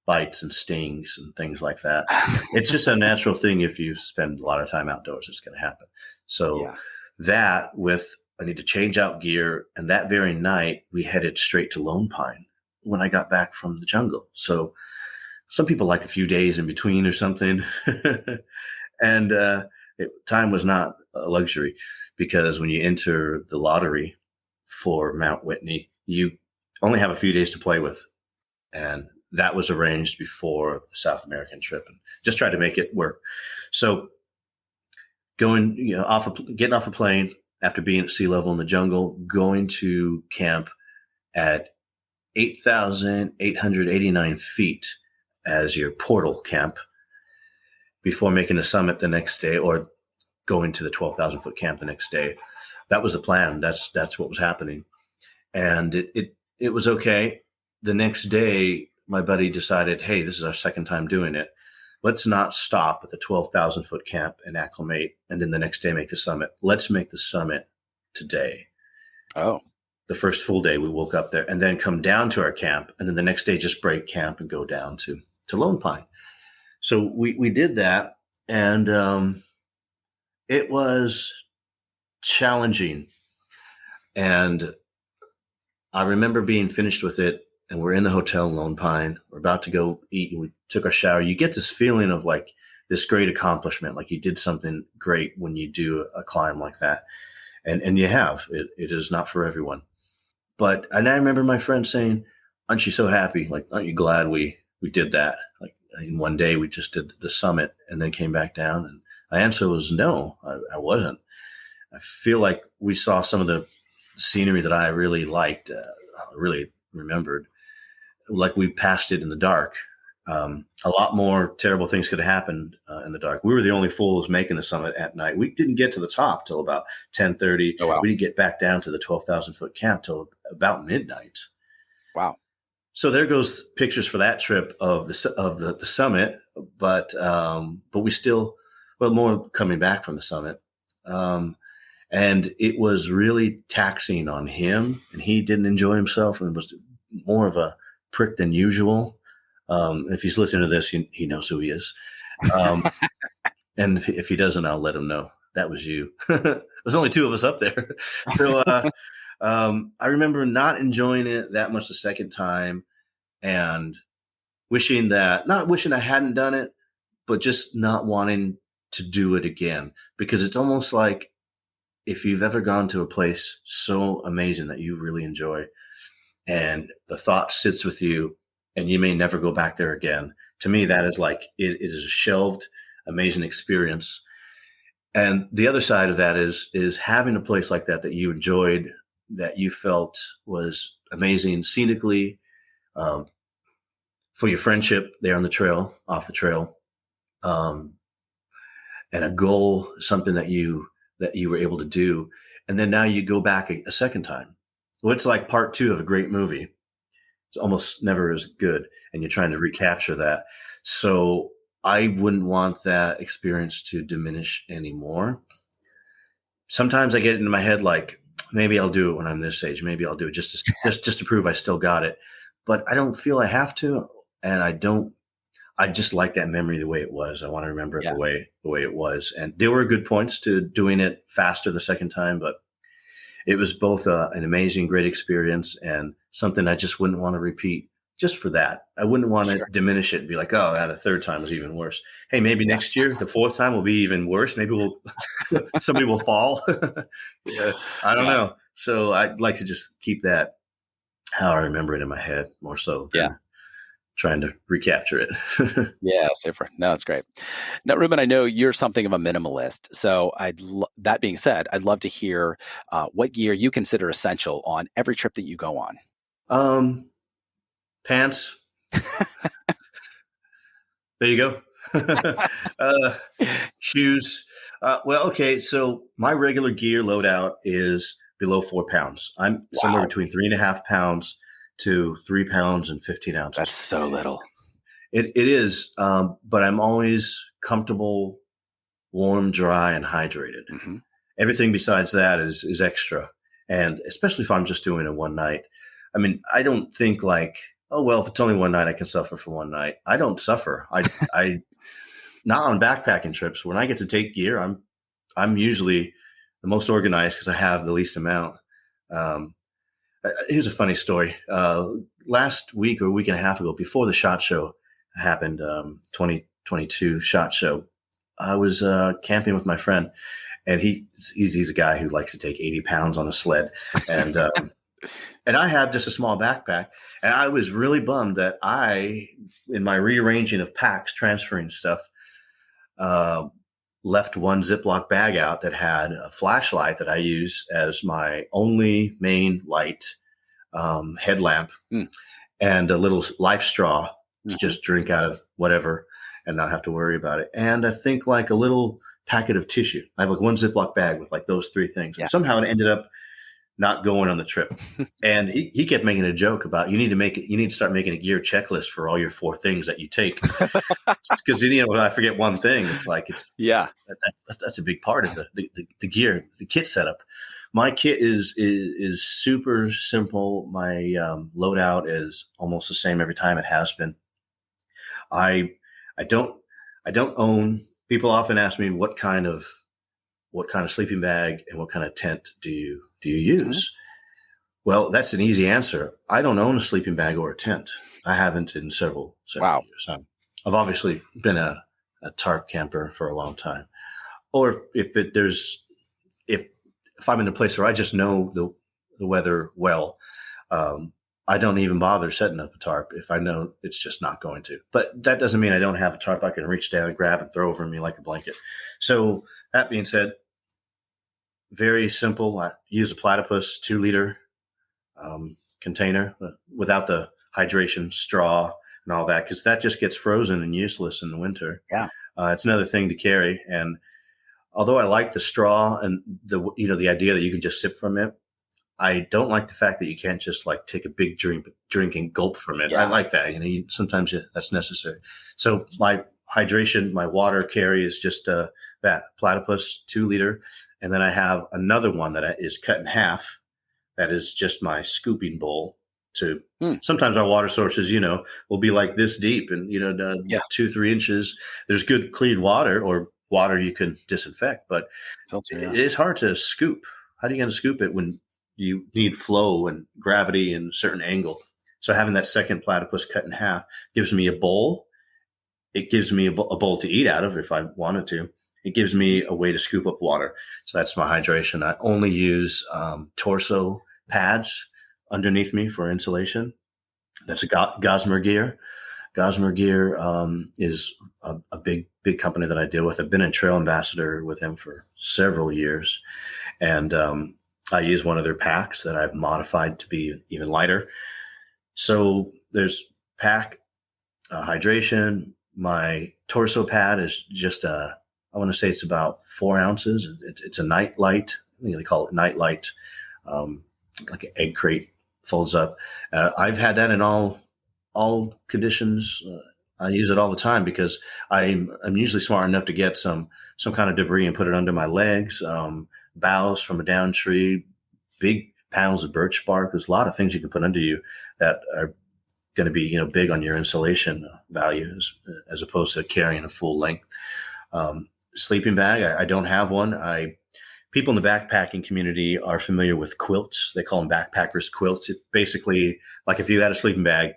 bites and stings and things like that. It's just a natural thing. If you spend a lot of time outdoors, it's going to happen. So that I need to change out gear. And that very night we headed straight to Lone Pine when I got back from the jungle. So some people like a few days in between or something. And time was not a luxury, because when you enter the lottery for Mount Whitney, you only have a few days to play with. And that was arranged before the South American trip, and just tried to make it work. So getting off a plane after being at sea level in the jungle, going to camp at 8,889 feet as your portal camp before making the summit the next day, or going to the 12,000 foot camp the next day. That was the plan. That's what was happening. And it was okay. The next day, my buddy decided, hey, this is our second time doing it. Let's not stop at the 12,000 foot camp and acclimate, and then the next day make the summit. Let's make the summit today. Oh. The first full day we woke up there, and then come down to our camp, and then the next day just break camp and go down to Lone Pine. So we did that, and it was challenging. And I remember being finished with it, and we're in the hotel in Lone Pine. We're about to go eat, and we took our shower. You get this feeling of like this great accomplishment, like you did something great when you do a climb like that. And you have. It is not for everyone. And I remember my friend saying, aren't you so happy? Like, aren't you glad we did that? Like, in one day we just did the summit and then came back down. And my answer was no, I wasn't. I feel like we saw some of the scenery that I really liked, really remembered. Like, we passed it in the dark. A lot more terrible things could have happened in the dark. We were the only fools making the summit at night. We didn't get to the top till about 10:30. Oh, wow. We didn't get back down to the 12,000 foot camp till about midnight. Wow. So there goes pictures for that trip of the summit, but we still, more coming back from the summit. And it was really taxing on him, and he didn't enjoy himself, and was more of a prick than usual. If he's listening to this, he knows who he is. And if he doesn't, I'll let him know that was you. There's only two of us up there. So I remember not enjoying it that much the second time. And not wishing I hadn't done it, but just not wanting to do it again, because it's almost like if you've ever gone to a place so amazing that you really enjoy and the thought sits with you and you may never go back there again. To me, that is like, it is a shelved, amazing experience. And the other side of that is having a place like that you enjoyed, that you felt was amazing scenically, for your friendship there on the trail, off the trail, and a goal, something that you were able to do. And then now you go back a second time. Well, it's like part two of a great movie. It's almost never as good, and you're trying to recapture that. So I wouldn't want that experience to diminish anymore. Sometimes I get into my head like, maybe I'll do it when I'm this age. Maybe I'll do it just to prove I still got it. But I don't feel I have to, and I just like that memory the way it was. I want to remember it the way it was. And there were good points to doing it faster the second time, but it was both an amazing, great experience and something I just wouldn't want to repeat just for that. I wouldn't want to diminish it and be like, oh, the third time was even worse. Hey, maybe next year, the fourth time will be even worse. Maybe somebody will fall. I don't know. So I'd like to just keep that how I remember it in my head more so than trying to recapture it. Yeah, super. No, that's great. Now, Reuben, I know you're something of a minimalist. So that being said, I'd love to hear what gear you consider essential on every trip that you go on. Pants. There you go. Shoes. Well, okay. So my regular gear loadout is below 4 pounds. I'm somewhere between 3.5 pounds to 3 pounds and 15 ounces. That's so little. It is, but I'm always comfortable, warm, dry, and hydrated. Mm-hmm. Everything besides that is extra, and especially if I'm just doing it one night. I mean, I don't think like, oh well, if it's only one night, I can suffer for one night. I don't suffer. I not on backpacking trips. When I get to take gear, I'm usually the most organized because I have the least amount. Here's a funny story. Last week or a week and a half ago, before the SHOT Show happened, 2022 SHOT Show, I was camping with my friend, and he's a guy who likes to take 80 pounds on a sled, and and I had just a small backpack, and I was really bummed that in my rearranging of packs, transferring stuff, left one Ziploc bag out that had a flashlight that I use as my only main light, headlamp, and a little life straw to just drink out of whatever and not have to worry about it. And I think like a little packet of tissue. I have like one Ziploc bag with like those three things. And somehow it ended up not going on the trip. And he kept making a joke about, you need to start making a gear checklist for all your 4 things that you take. Because, when I forget one thing, it's like, that's a big part of the gear, the kit setup. My kit is super simple. My loadout is almost the same every time. It has been. I don't own. People often ask me what kind of sleeping bag and what kind of tent do you use? Mm-hmm. Well, that's an easy answer. I don't own a sleeping bag or a tent. I haven't in several years. I've obviously been a tarp camper for a long time. Or if I'm in a place where I just know the weather well, I don't even bother setting up a tarp if I know it's just not going to. But that doesn't mean I don't have a tarp I can reach down and grab and throw over me like a blanket. So that being said, very simple. I use a platypus 2-liter container without the hydration straw and all that, because that just gets frozen and useless in the winter. Yeah, it's another thing to carry. And although I like the straw and the idea that you can just sip from it, I don't like the fact that you can't just like take a big drink and gulp from it. Yeah. I like that. Sometimes that's necessary. So my hydration, my water carry is just that platypus 2-liter. And then I have another one that is cut in half. That is just my scooping bowl. Sometimes our water sources, will be like this deep and, 2-3 inches. There's good clean water or water you can disinfect, but it is hard to scoop. How are you going to scoop it when you need flow and gravity and certain angle? So having that second platypus cut in half gives me a bowl. It gives me a bowl to eat out of if I wanted to. It gives me a way to scoop up water. So that's my hydration. I only use torso pads underneath me for insulation. That's a Gossamer Gear. Gossamer Gear is a big company that I deal with. I've been a trail ambassador with them for several years. And I use one of their packs that I've modified to be even lighter. So there's pack, hydration. My torso pad is just I want to say it's about 4 ounces. It's a night light. They call it night light, like an egg crate, folds up. I've had that in all conditions. I use it all the time because I'm usually smart enough to get some kind of debris and put it under my legs, boughs from a downed tree, big panels of birch bark. There's a lot of things you can put under you that are going to be, big on your insulation values as opposed to carrying a full length. Sleeping bag, I don't have one. People in the backpacking community are familiar with quilts. They call them backpackers quilts. It basically, like if you had a sleeping bag,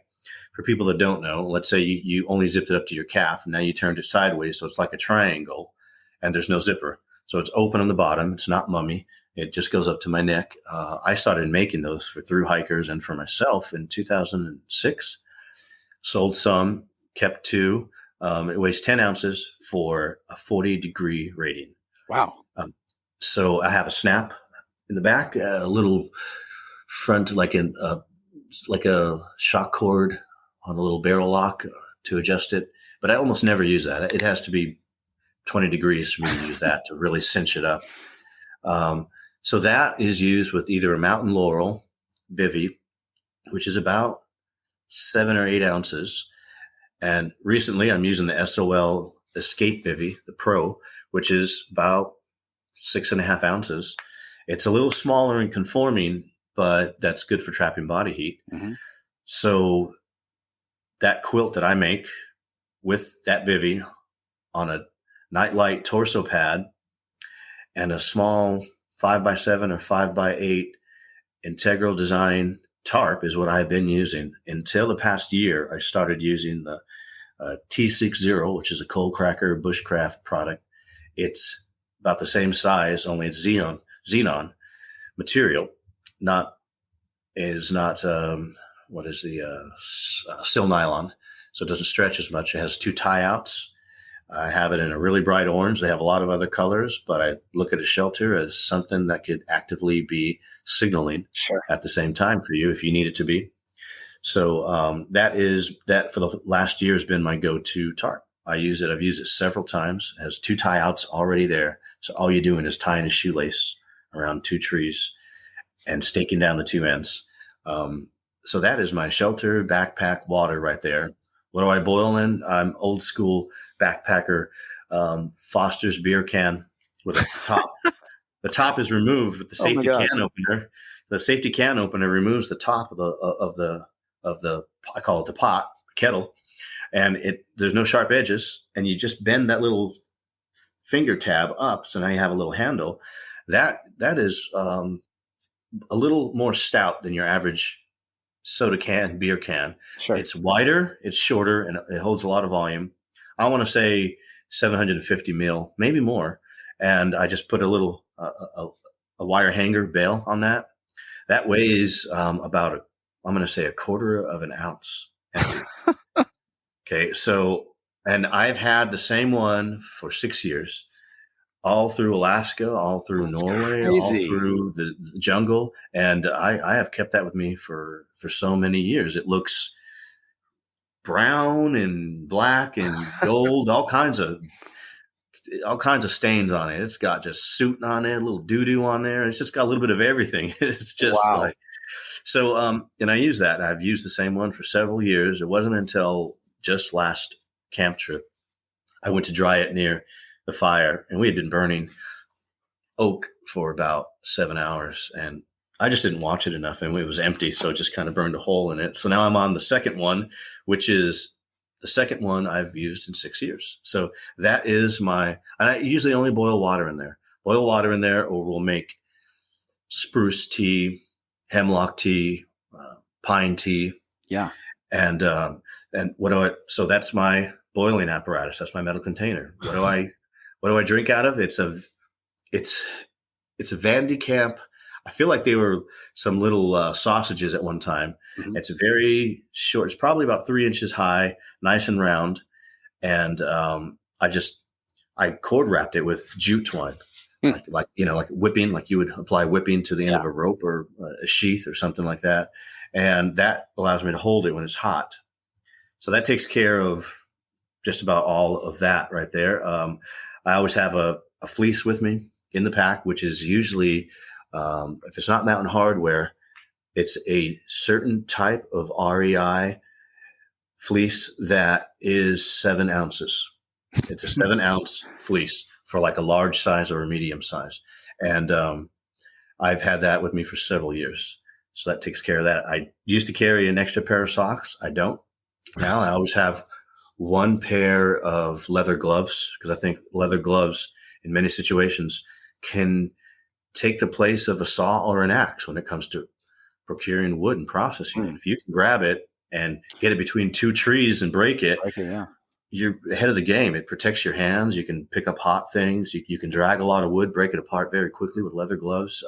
for people that don't know, let's say you only zipped it up to your calf and now you turned it sideways. So it's like a triangle and there's no zipper. So it's open on the bottom. It's not mummy. It just goes up to my neck. I started making those for thru hikers and for myself in 2006. Sold some, kept 2. It weighs 10 ounces for a 40-degree rating. Wow. So I have a snap in the back, a little front, like a shock cord on a little barrel lock to adjust it. But I almost never use that. It has to be 20 degrees for me to use that to really cinch it up. So that is used with either a mountain laurel bivy, which is about 7 or 8 ounces. And recently I'm using the SOL Escape bivy, the Pro, which is about 6.5 ounces. It's a little smaller and conforming, but that's good for trapping body heat. Mm-hmm. So that quilt that I make with that bivy on a nightlight torso pad and a small 5x7 or 5x8 integral design tarp is what I've been using. Until the past year, I started using the T60, which is a cold cracker bushcraft product. It's about the same size, only it's xenon material. Still nylon, so it doesn't stretch as much. It has 2 tie outs. I have it in a really bright orange. They have a lot of other colors, but I look at a shelter as something that could actively be signaling at the same time for you if you need it to be. So that for the last year has been my go-to tarp. I've used it several times. It has 2 tie outs already there. So all you're doing is tying a shoelace around 2 trees and staking down the 2 ends. So that is my shelter, backpack, water right there. What do I boil in? I'm old school backpacker, Foster's beer can with a top. The top is removed with the safety can opener. The safety can opener removes the top of the I call it the pot, kettle, and there's no sharp edges, and you just bend that little finger tab up, so now you have a little handle. That is a little more stout than your average soda can, beer can. Sure. It's wider, it's shorter, and it holds a lot of volume. I want to say 750 mil, maybe more. And I just put a little a wire hanger bail on that. That weighs about I'm going to say 1/4 of an ounce. Okay, so and I've had the same one for 6 years, all through Alaska, all through Norway, crazy. All through the jungle, and I have kept that with me for so many years. It looks brown and black and gold, all kinds of stains on it. It's got just soot on it, a little doo-doo on there. It's just got a little bit of everything. It's just like, so, and I use that. I've used the same one for several years. It wasn't until just last camp trip, I went to dry it near the fire, and we had been burning oak for about 7 hours, and I just didn't watch it enough, and it was empty. So it just kind of burned a hole in it. So now I'm on the second one, which is the second one I've used in 6 years. So that is and I usually only boil water in there. Or we'll make spruce tea, hemlock tea, pine tea. Yeah. And so that's my boiling apparatus. That's my metal container. What do I drink out of? It's a Van de Kamp. I feel like they were some little sausages at one time. Mm-hmm. It's very short. It's probably about 3 inches high, nice and round. And I cord wrapped it with jute twine, like whipping, like you would apply whipping to the end of a rope or a sheath or something like that. And that allows me to hold it when it's hot. So that takes care of just about all of that right there. I always have a fleece with me in the pack, which is usually, if it's not Mountain Hardware, it's a certain type of REI fleece that is 7 ounces. It's a 7-ounce fleece for like a large size or a medium size. And I've had that with me for several years. So that takes care of that. I used to carry an extra pair of socks. I don't now. I always have one pair of leather gloves because I think leather gloves in many situations can take the place of a saw or an axe when it comes to procuring wood and processing it. If you can grab it and get it between two trees and break it, you're ahead of the game. It protects your hands. You can pick up hot things. You can drag a lot of wood, break it apart very quickly with leather gloves.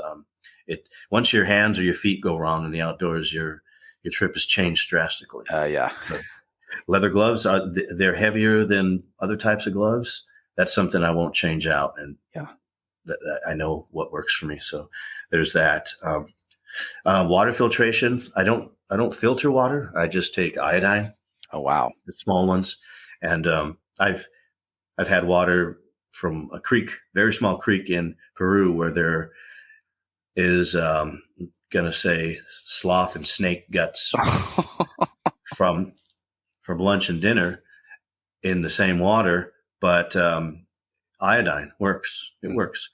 Once your hands or your feet go wrong in the outdoors, your trip has changed drastically. Leather gloves they're heavier than other types of gloves. That's something I won't change out, and that I know what works for me. So there's that. Water filtration. I don't filter water. I just take iodine. Oh wow, the small ones, and I've had water from a creek, very small creek in Peru, where there is gonna say sloth and snake guts from lunch and dinner in the same water, but iodine works. It works.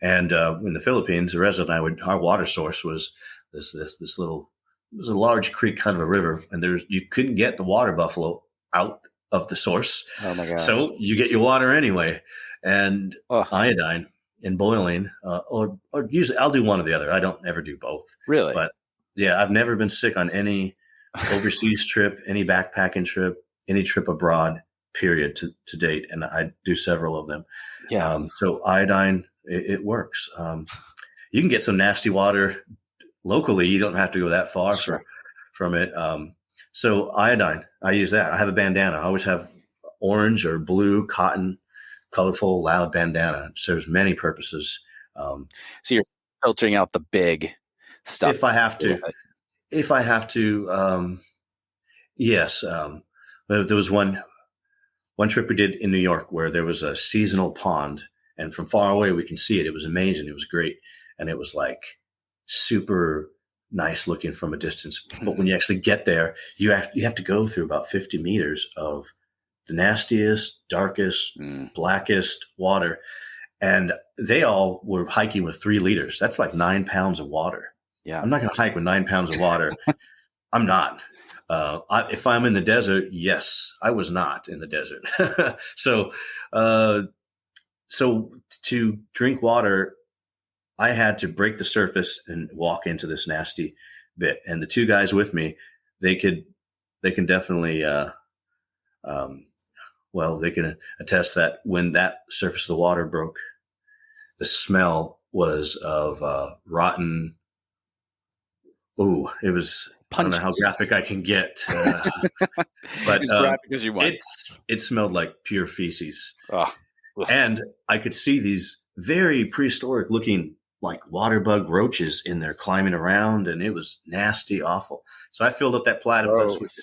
And in the Philippines, the resident our water source was this little, it was a large creek, kind of a river, and you couldn't get the water buffalo out of the source. Oh my God. So you get your water anyway, and iodine in boiling, or usually I'll do one or the other. I don't ever do both. Really? But yeah, I've never been sick on any overseas trip, any backpacking trip, any trip abroad, period, to date. And I do several of them. Yeah. So iodine, it works. You can get some nasty water locally. You don't have to go that far from it. So iodine, I use that. I have a bandana. I always have orange or blue cotton, colorful, loud bandana. It serves many purposes. So you're filtering out the big stuff. If I have to, yes. There was one trip we did in New York where there was a seasonal pond, and from far away we can see it. It was amazing. It was great. And it was like super nice looking from a distance. But when you actually get there, you have to go through about 50 meters of the nastiest, darkest, blackest water. And they all were hiking with 3 liters. That's like 9 pounds of water. Yeah. I'm not going to hike with 9 pounds of water. I'm not. If I'm in the desert, yes, I was not in the desert. So to drink water, I had to break the surface and walk into this nasty bit. And the 2 guys with me, they can definitely, they can attest that when that surface of the water broke, the smell was of rotten. It was. I don't know how graphic I can get, but as graphic as you want. It smelled like pure feces, oh. And I could see these very prehistoric looking like water bug roaches in there climbing around, and it was nasty, awful. So I filled up that platypus with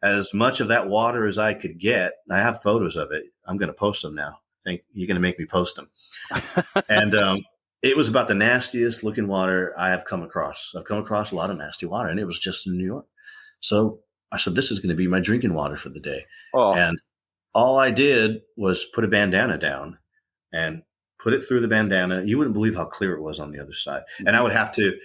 as much of that water as I could get. I have photos of it. I'm going to post them now. I think you're going to make me post them. And it was about the nastiest looking water I have come across. I've come across a lot of nasty water, and it was just in New York. So I said, this is going to be my drinking water for the day. Oh. And all I did was put a bandana down and put it through the bandana. You wouldn't believe how clear it was on the other side. Mm-hmm. And I would have to,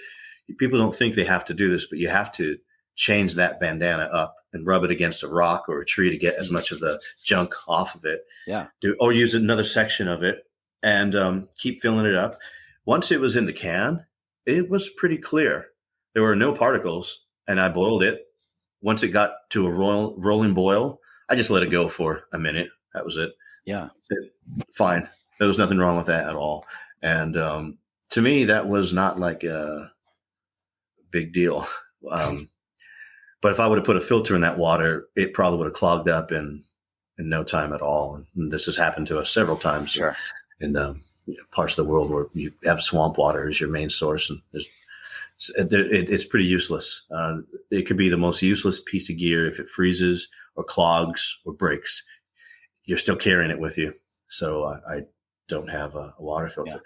people don't think they have to do this, but you have to change that bandana up and rub it against a rock or a tree to get as much of the junk off of it. Yeah. Or use another section of it and keep filling it up. Once it was in the can, it was pretty clear. There were no particles, and I boiled it once it got to a rolling boil, I just let it go for a minute. That was it. Yeah. Fine. There was nothing wrong with that at all. And to me, that was not like a big deal. But if I would have put a filter in that water, it probably would have clogged up in no time at all. And this has happened to us several times. Sure. In parts of the world where you have swamp water as your main source, and it's pretty useless. It could be the most useless piece of gear. If it freezes or clogs or breaks, you're still carrying it with you. So I don't have a water filter. Yeah.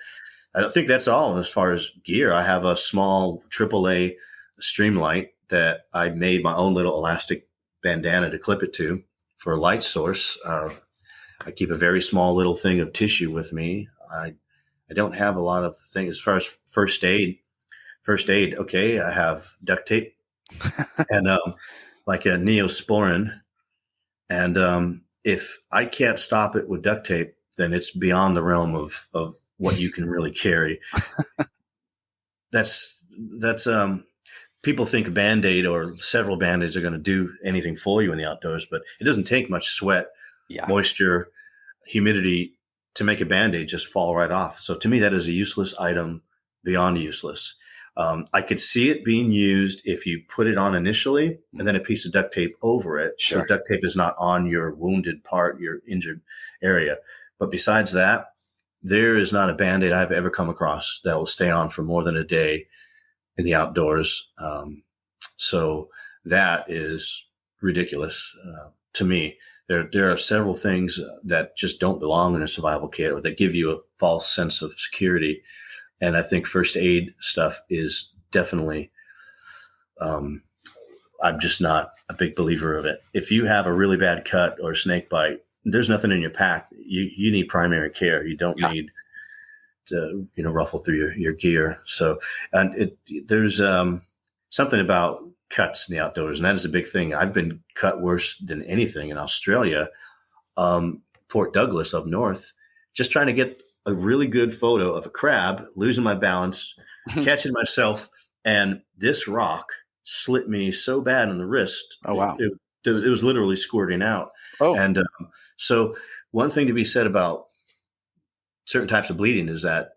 I don't think that's all as far as gear. I have a small AAA Streamlight that I made my own little elastic bandana to clip it to for a light source. I keep a very small little thing of tissue with me. I don't have a lot of things as far as first aid. Okay, I have duct tape and like a Neosporin. And if I can't stop it with duct tape, then it's beyond the realm of what you can really carry. That's people think a Band-Aid or several Band-Aids are going to do anything for you in the outdoors, but it doesn't take much sweat, moisture, humidity to make a Band-Aid just fall right off. So to me, that is a useless item beyond useless. I could see it being used if you put it on initially and then a piece of duct tape over it. Sure. So duct tape is not on your wounded part, your injured area. But besides that, there is not a Band-Aid I've ever come across that will stay on for more than a day in the outdoors. So that is ridiculous to me. There are several things that just don't belong in a survival kit or that give you a false sense of security. And I think first aid stuff is definitely, I'm just not a big believer of it. If you have a really bad cut or snake bite, there's nothing in your pack. You need primary care. You don't need to, ruffle through your gear. So, and there's something about cuts in the outdoors, and that is a big thing. I've been cut worse than anything in Australia, Port Douglas up north, just trying to get a really good photo of a crab, losing my balance, catching myself, and this rock slit me so bad on the wrist. Oh, wow. It was literally squirting out. Oh. And so one thing to be said about certain types of bleeding is that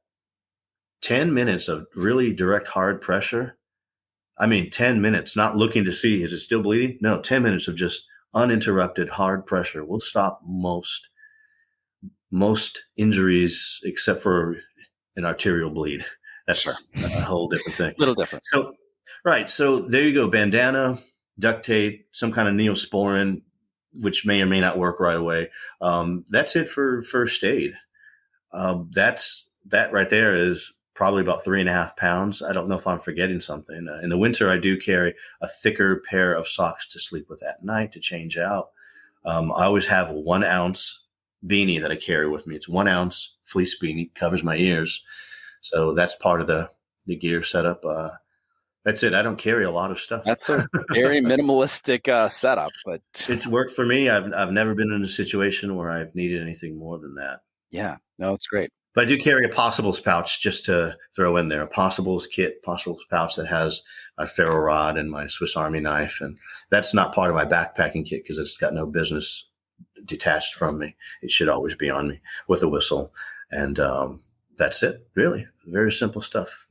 10 minutes of really direct hard pressure, 10 minutes, not looking to see, is it still bleeding? No, 10 minutes of just uninterrupted hard pressure will stop most injuries except for an arterial bleed. That's a whole different thing. Little different. So, right. So there you go. Bandana, duct tape, some kind of Neosporin, which may or may not work right away. That's it for first aid. That right there is probably about 3.5 pounds. I don't know if I'm forgetting something. In the winter, I do carry a thicker pair of socks to sleep with at night to change out. I always have a 1 ounce beanie that I carry with me. It's 1 ounce fleece beanie, covers my ears. So that's part of the gear setup. That's it. I don't carry a lot of stuff. That's a very minimalistic setup, but it's worked for me. I've never been in a situation where I've needed anything more than that. Yeah, no, it's great. But I do carry a possibles pouch just to throw in there. A possibles pouch that has my ferro rod and my Swiss Army knife. And that's not part of my backpacking kit because it's got no business detached from me. It should always be on me with a whistle. And that's it, really. Very simple stuff.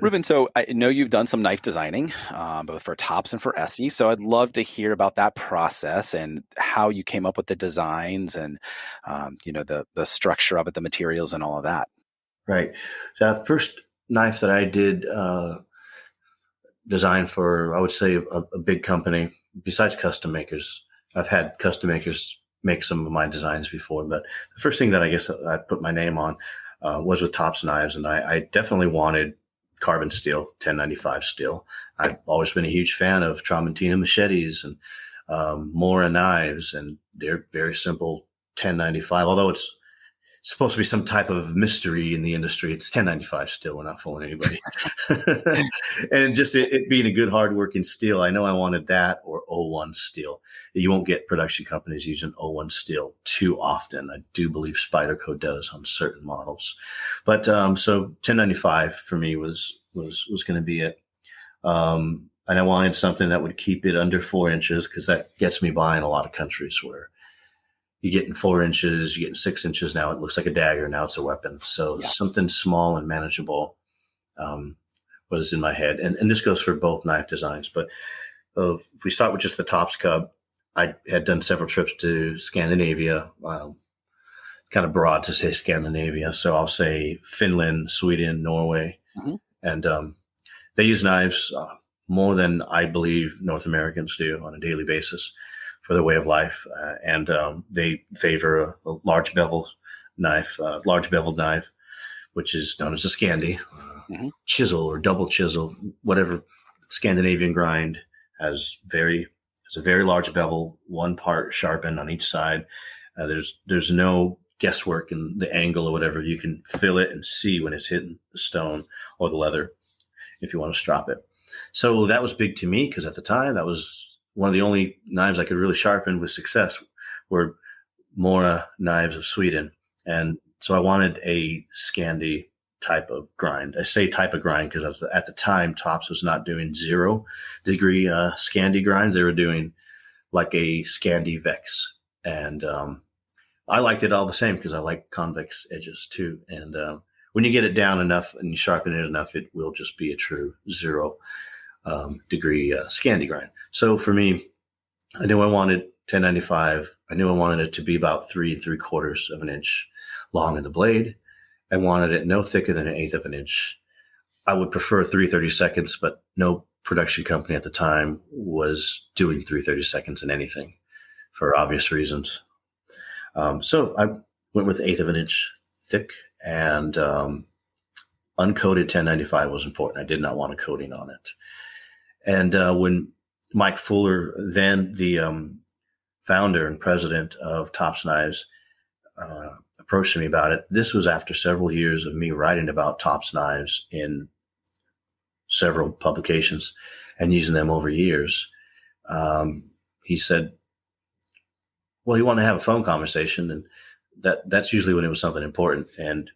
Reuben, so I know you've done some knife designing, both for TOPS and for ESEE. So I'd love to hear about that process and how you came up with the designs and, the structure of it, the materials and all of that. Right. So that first knife that I did design for, I would say, a big company, besides custom makers. I've had custom makers make some of my designs before, but the first thing that I guess I put my name on was with TOPS Knives. And I definitely wanted carbon steel, 1095 steel. I've always been a huge fan of Tramontina machetes and Mora knives, and they're very simple 1095. Although it's supposed to be some type of mystery in the industry, it's 1095 still. We're not fooling anybody. And just it being a good, hardworking steel, I know I wanted that or O1 steel. You won't get production companies using O1 steel too often. I do believe Spyderco does on certain models. But so 1095 for me was going to be it. and I wanted something that would keep it under 4 inches, because that gets me by in a lot of countries where you get in 4 inches, you get in 6 inches. Now it looks like a dagger. Now it's a weapon. So something small and manageable was in my head. And this goes for both knife designs. But if we start with just the TOPS Cub, I had done several trips to Scandinavia, kind of broad to say Scandinavia. So I'll say Finland, Sweden, Norway. Mm-hmm. And they use knives more than I believe North Americans do on a daily basis for their way of life. And they favor a large beveled knife, which is known as a Scandi, mm-hmm. chisel or double chisel, whatever. Scandinavian grind has a very large bevel, one part sharpened on each side. There's no guesswork in the angle or whatever. You can feel it and see when it's hitting the stone or the leather if you want to strop it. So that was big to me, because at the time that was one of the only knives I could really sharpen with success were Mora knives of Sweden. And so I wanted a Scandi type of grind. I say type of grind because at the time, TOPS was not doing 0 degree Scandi grinds. They were doing like a Scandi Vex. And I liked it all the same because I like convex edges too. And when you get it down enough and you sharpen it enough, it will just be a true 0 degree Scandi grind. So for me, I knew I wanted 1095. I knew I wanted it to be about 3 3/4 of an inch long in the blade. I wanted it no thicker than 1/8 of an inch. I would prefer 3/32, but no production company at the time was doing 3/32 in anything for obvious reasons. So I went with 1/8 of an inch thick, and uncoated 1095 was important. I did not want a coating on it. And when Mike Fuller, then the founder and president of TOPS Knives, approached me about it, this was after several years of me writing about TOPS Knives in several publications and using them over years. He said, well, he wanted to have a phone conversation, and that's usually when it was something important. And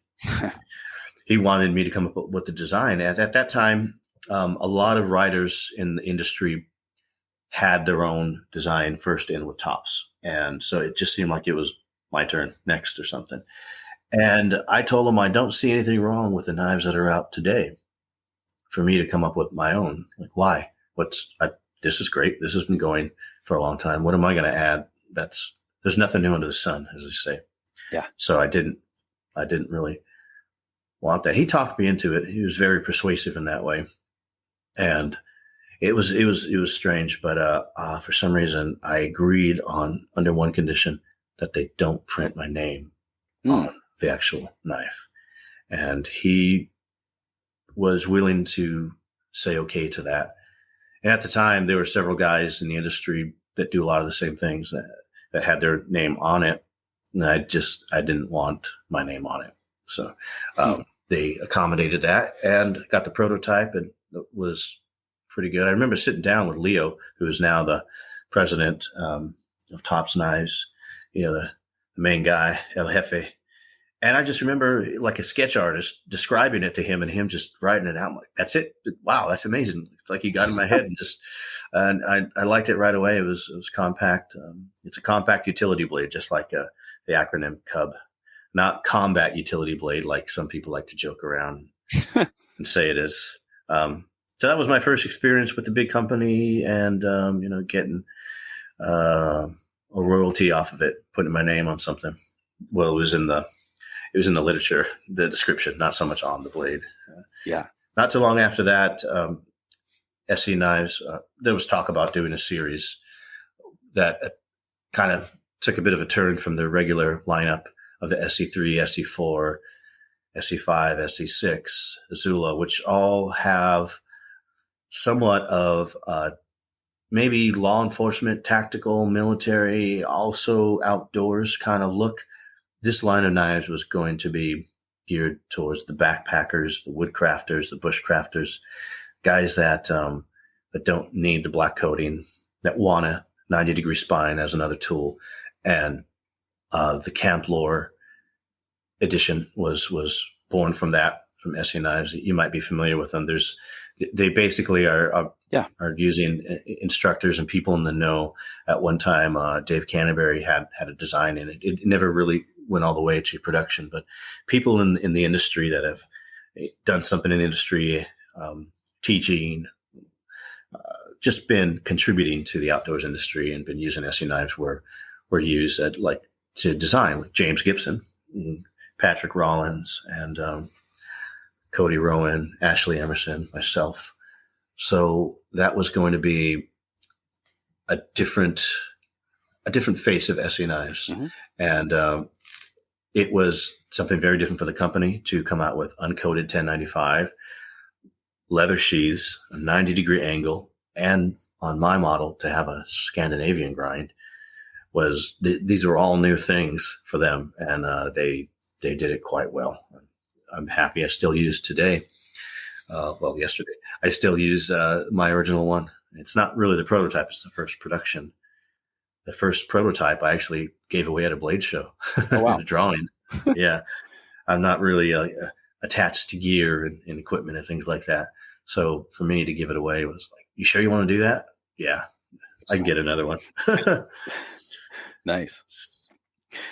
he wanted me to come up with the design. And at that time, a lot of writers in the industry had their own design first in with TOPS. And so it just seemed like it was my turn next or something. And I told him I don't see anything wrong with the knives that are out today for me to come up with my own. Like, why? This is great. This has been going for a long time. What am I going to add? There's nothing new under the sun, as they say. Yeah. So I didn't really want that. He talked me into it. He was very persuasive in that way. And it was strange, but for some reason I agreed under one condition, that they don't print my name on the actual knife. And he was willing to say okay to that. And at the time, there were several guys in the industry that do a lot of the same things that had their name on it. And I didn't want my name on it. So they accommodated that and got the prototype, and it was pretty good. I remember sitting down with Leo, who is now the president of TOPS Knives, the main guy, El Jefe. And I just remember, like a sketch artist, describing it to him and him just writing it out. I'm like, that's it. Wow, that's amazing. It's like he got in my head and I liked it right away. It was compact. It's a compact utility blade, just like the acronym CUB, not combat utility blade, like some people like to joke around and say it is. So that was my first experience with the big company, and getting a royalty off of it, putting my name on something. Well, it was in the literature, the description, not so much on the blade. Yeah. Not too long after that, ESEE Knives, there was talk about doing a series that kind of took a bit of a turn from the regular lineup of the SE3, SE4, SE5, SE6, Azula, which all have somewhat of maybe law enforcement, tactical, military, also outdoors kind of look. This line of knives was going to be geared towards the backpackers, the woodcrafters, the bushcrafters, guys that don't need the black coating, that want a 90-degree spine as another tool. And the Camp Lore edition was born from that. from ESEE Knives. You might be familiar with them. They basically are using instructors and people in the know. At one time, Dave Canterbury had a design in it. It never really went all the way to production, but people in the industry that have done something in the industry, teaching, just been contributing to the outdoors industry and been using ESEE Knives were used to design, like James Gibson, Patrick Rollins, and Cody Rowan, Ashley Emerson, myself. So that was going to be a different face of ESEE Knives. Mm-hmm. And it was something very different for the company to come out with uncoated 1095, leather sheaths, a 90-degree angle, and on my model to have a Scandinavian grind. These were all new things for them, and they did it quite well. I'm happy. I still use today. Yesterday, I still use my original one. It's not really the prototype; it's the first production. The first prototype I actually gave away at a blade show. Oh, wow. A drawing. Yeah, I'm not really attached to gear and equipment and things like that. So for me to give it away was like, "You sure you want to do that?" Yeah, I can get another one. Nice.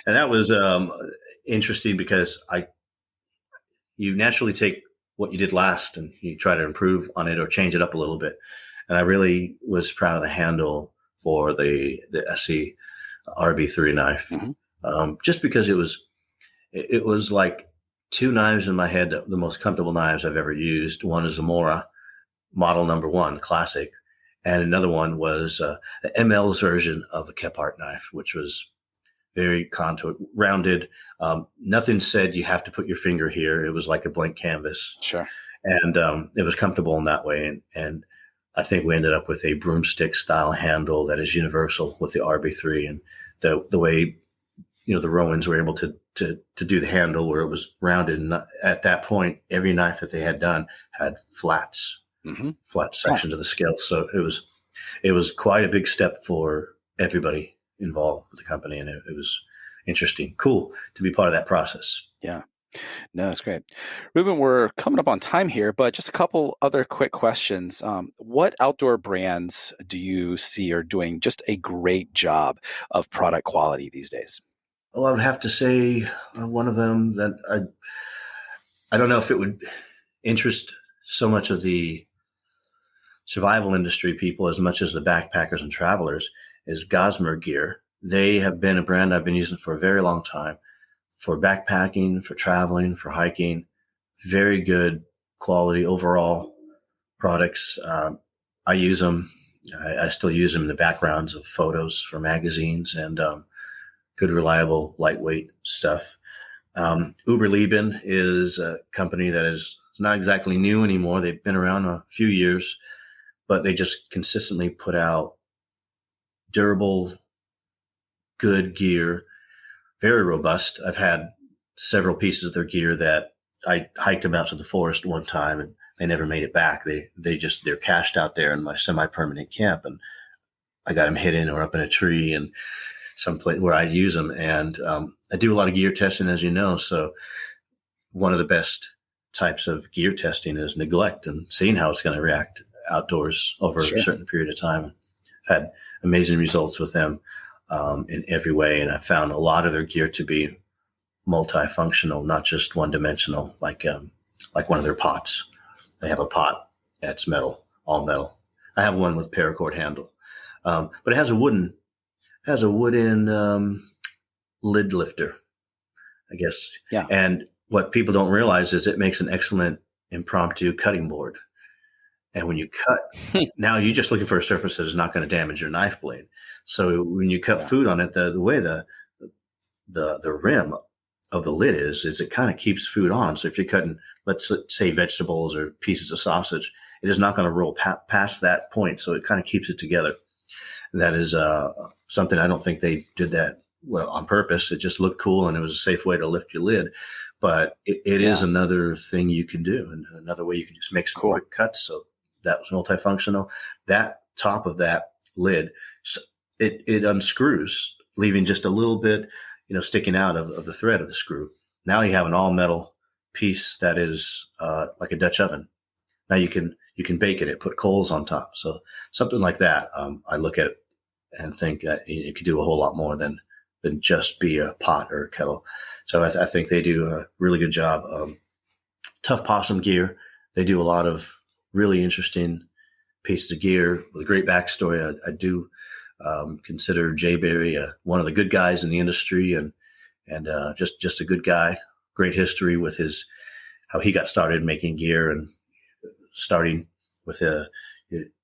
And that was interesting because you naturally take what you did last and you try to improve on it or change it up a little bit. And I really was proud of the handle for the ESEE RB3 knife, mm-hmm. Just because it was like two knives in my head, the most comfortable knives I've ever used. One is a Mora model number 1, classic. And another one was the ML's version of a Kephart knife, which was very contoured, rounded. Nothing said you have to put your finger here. It was like a blank canvas. Sure. And it was comfortable in that way. And I think we ended up with a broomstick style handle that is universal with the RB3. And the way, the Rowans were able to do the handle where it was rounded. And at that point, every knife that they had done had flats. Mm-hmm. Flat section to the scale. So it was quite a big step for everybody involved with the company. And it was interesting, cool to be part of that process. Yeah, no, that's great. Reuben, we're coming up on time here, but just a couple other quick questions. What outdoor brands do you see are doing just a great job of product quality these days? Well, I would have to say one of them that I don't know if it would interest so much of the survival industry people as much as the backpackers and travelers is Gossamer Gear. They have been a brand I've been using for a very long time for backpacking, for traveling, for hiking. Very good quality overall products. I use them. I still use them in the backgrounds of photos for magazines and good, reliable, lightweight stuff. Uberleben is a company that is not exactly new anymore. They've been around a few years, but they just consistently put out durable, good gear, very robust. I've had several pieces of their gear that I hiked them out to the forest one time and they never made it back. They're cached out there in my semi-permanent camp, and I got them hidden or up in a tree and someplace where I use them. And I do a lot of gear testing, as you know. So one of the best types of gear testing is neglect and seeing how it's going to react outdoors over a certain period of time. I've had amazing results with them in every way, and I found a lot of their gear to be multifunctional, not just one-dimensional, like one of their pots. They have a pot that's metal, all metal. I have one with paracord handle, but it has a wooden lid lifter, I guess. Yeah. And what people don't realize is it makes an excellent impromptu cutting board. And when you cut, now you're just looking for a surface that is not going to damage your knife blade. So when you cut food on it, the way the rim of the lid is it kind of keeps food on. So if you're cutting, let's say vegetables or pieces of sausage, it is not going to roll past that point. So it kind of keeps it together. And that is something I don't think they did that well on purpose. It just looked cool and it was a safe way to lift your lid. But it is another thing you can do, and another way you can just make some quick cuts. So that was multifunctional. That top of that lid, it unscrews, leaving just a little bit, sticking out of the thread of the screw. Now you have an all metal piece that is like a Dutch oven. Now you can bake it, put coals on top. So something like that, I look at it and think that it could do a whole lot more than just be a pot or a kettle. So I think they do a really good job. Tough Possum gear. They do a lot of really interesting pieces of gear with a great backstory. I do consider Jay Berry one of the good guys in the industry, and just a good guy. Great history with how he got started making gear, and starting with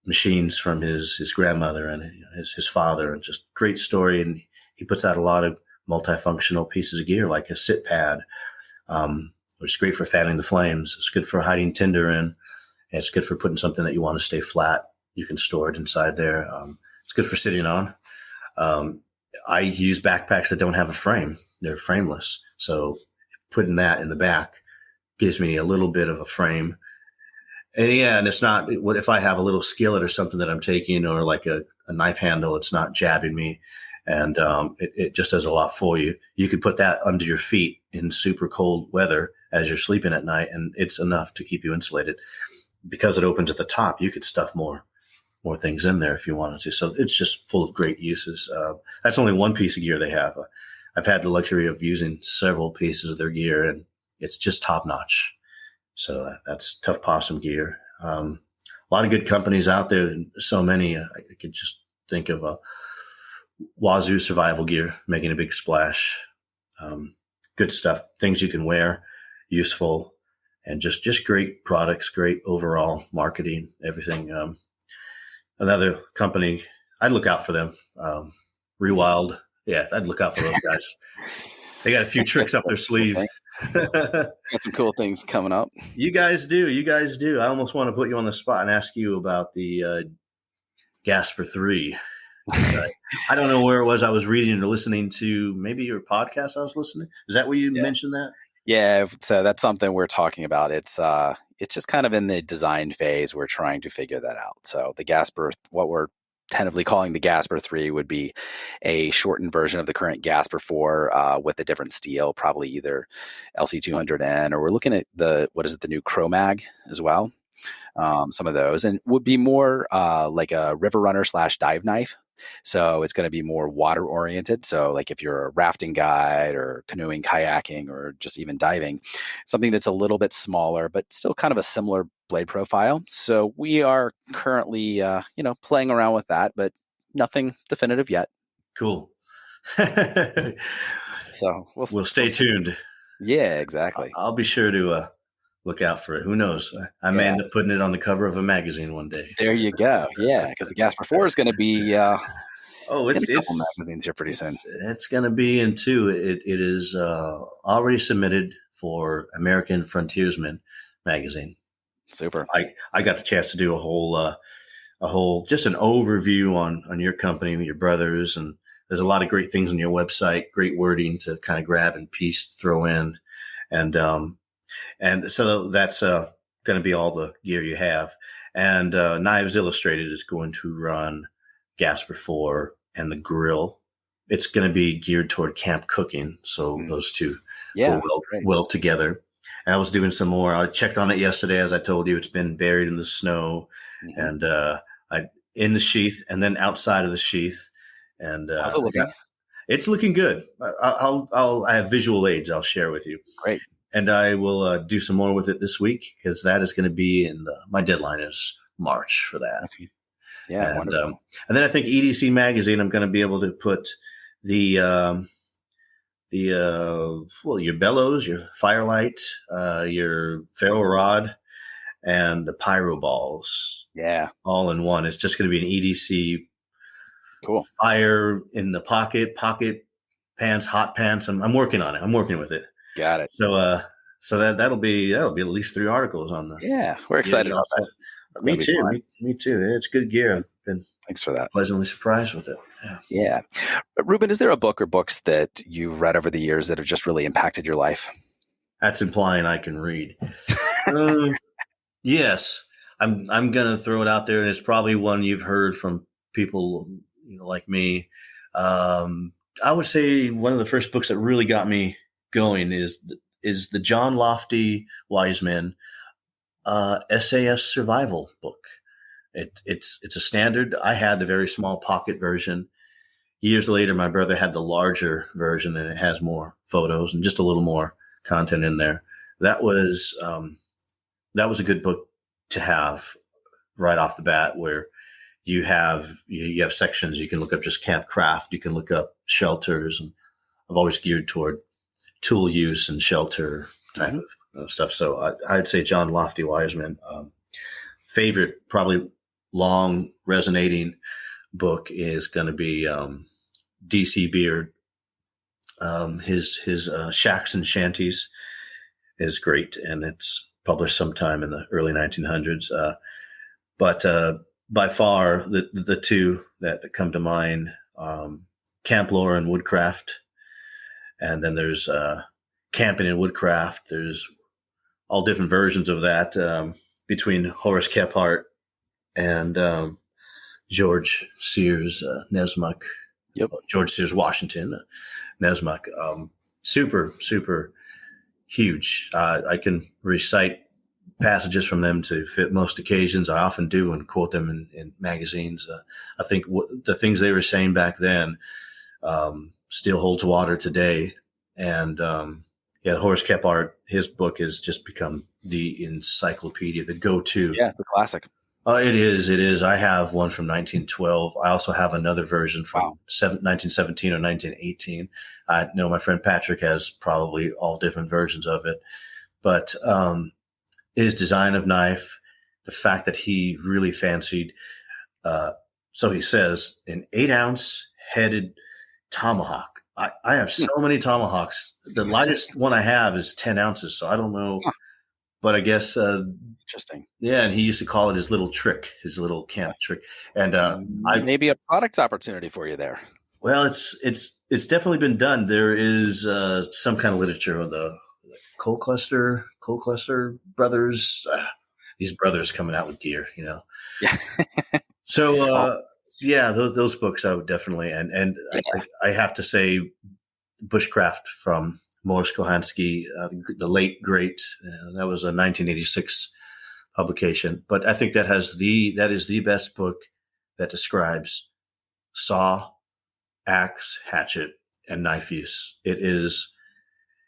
machines from his grandmother and his father, and just great story. And he puts out a lot of multifunctional pieces of gear, like a sit pad, which is great for fanning the flames. It's good for hiding tinder in. And it's good for putting something that you want to stay flat. You can store it inside there. It's good for sitting on. I use backpacks that don't have a frame. They're frameless. So putting that in the back gives me a little bit of a frame. And it's not, what if I have a little skillet or something that I'm taking, or like a knife handle, it's not jabbing me. And it just does a lot for you. You could put that under your feet in super cold weather as you're sleeping at night, and it's enough to keep you insulated. Because it opens at the top, you could stuff more things in there if you wanted to. So it's just full of great uses. That's only one piece of gear they have. I've had the luxury of using several pieces of their gear, and it's just top notch. So that's Tough Possum gear. A lot of good companies out there. So many. I could just think of Wazoo Survival Gear making a big splash. Good stuff. Things you can wear, useful. And just great products, great overall marketing, everything. Another company, I'd look out for them. Rewild. Yeah, I'd look out for those guys. They got a few tricks up their sleeve. Got some cool things coming up. You guys do. I almost want to put you on the spot and ask you about the Gasper 3. I don't know where it was. I was reading or listening to maybe your podcast I was listening. Is that where you mentioned that? Yeah, so that's something we're talking about. It's just kind of in the design phase. We're trying to figure that out. So the Gasper, what we're tentatively calling the Gasper 3, would be a shortened version of the current Gasper 4 with a different steel, probably either LC200N, or we're looking at the new Chromag as well. Some of those, and would be more like a river runner / dive knife. So it's going to be more water oriented. So like if you're a rafting guide or canoeing, kayaking, or just even diving, something that's a little bit smaller, but still kind of a similar blade profile. So we are currently, playing around with that, but nothing definitive yet. Cool. So we'll stay tuned. Yeah, exactly. I'll be sure to look out for it. Who knows? I may end up putting it on the cover of a magazine one day. There you go. Yeah, because the Gasper 4 is going to be it's a couple magazines here pretty soon. It's going to be in two. It is already submitted for American Frontiersman magazine. Super. I got the chance to do a whole just an overview on your company, your brothers, and there's a lot of great things on your website, great wording to kind of grab and piece, throw in, and so that's going to be all the gear you have. And Knives Illustrated is going to run Gasper 4 and the grill. It's going to be geared toward camp cooking. So those two go well together. And I was doing some more. I checked on it yesterday. As I told you, it's been buried in the snow and in the sheath and then outside of the sheath. And how's it looking? It's looking good. I have visual aids I'll share with you. Great. And I will do some more with it this week because that is going to be my deadline is March for that. Okay. Yeah, and, wonderful. And then I think EDC magazine, I'm going to be able to put your bellows, your firelight, your ferro rod, and the pyro balls. Yeah, all in one. It's just going to be an EDC. Cool. Fire in the pocket pants, hot pants. I'm working on it. I'm working with it. Got it. So that'll be at least 3 articles on the. Yeah, we're excited about that. Me too. Me too. It's good gear. I've been thanks for that. Pleasantly surprised with it. Yeah. Reuben, is there a book or books that you've read over the years that have just really impacted your life? That's implying I can read. Yes, I'm gonna throw it out there, and it's probably one you've heard from people like me. I would say one of the first books that really got me going is is the John Lofty Wiseman SAS survival book. It's a standard. I had the very small pocket version. Years later, my brother had the larger version, and it has more photos and just a little more content in there. That was a good book to have right off the bat, where you have sections. You can look up just camp craft. You can look up shelters, and I've always geared toward tool use and shelter type of stuff. So I'd say John Lofty Wiseman. Favorite, probably long resonating book is going to be DC Beard. His Shacks and Shanties is great, and it's published sometime in the early 1900s. But by far, the two that come to mind, Camp Lore and Woodcraft. And then there's Camping and Woodcraft. There's all different versions of that between Horace Kephart and George Sears Nesmuk. Yep. George Sears Washington Nesmuk. Super, super huge. I can recite passages from them to fit most occasions. I often do and quote them in magazines. I think the things they were saying back then still holds water today. And Horace Kephart, his book has just become the encyclopedia, the go-to. Yeah, the classic. It is. I have one from 1912. I also have another version from 1917 or 1918. I know my friend Patrick has probably all different versions of it. But his design of knife, the fact that he really fancied, so he says, an 8-ounce headed tomahawk. I have so many tomahawks. The lightest one I have is 10 ounces, so I don't know. But I guess interesting. Yeah, and he used to call it his little trick, his little camp trick. And maybe a product opportunity for you there. Well, it's definitely been done. There is some kind of literature on the Coal Cluster brothers. These brothers coming out with gear, Yeah. So those books I would definitely and I have to say, Bushcraft from Morris Kohansky, the late great. That was a 1986 publication, but I think that is the best book that describes saw, axe, hatchet, and knife use. It is,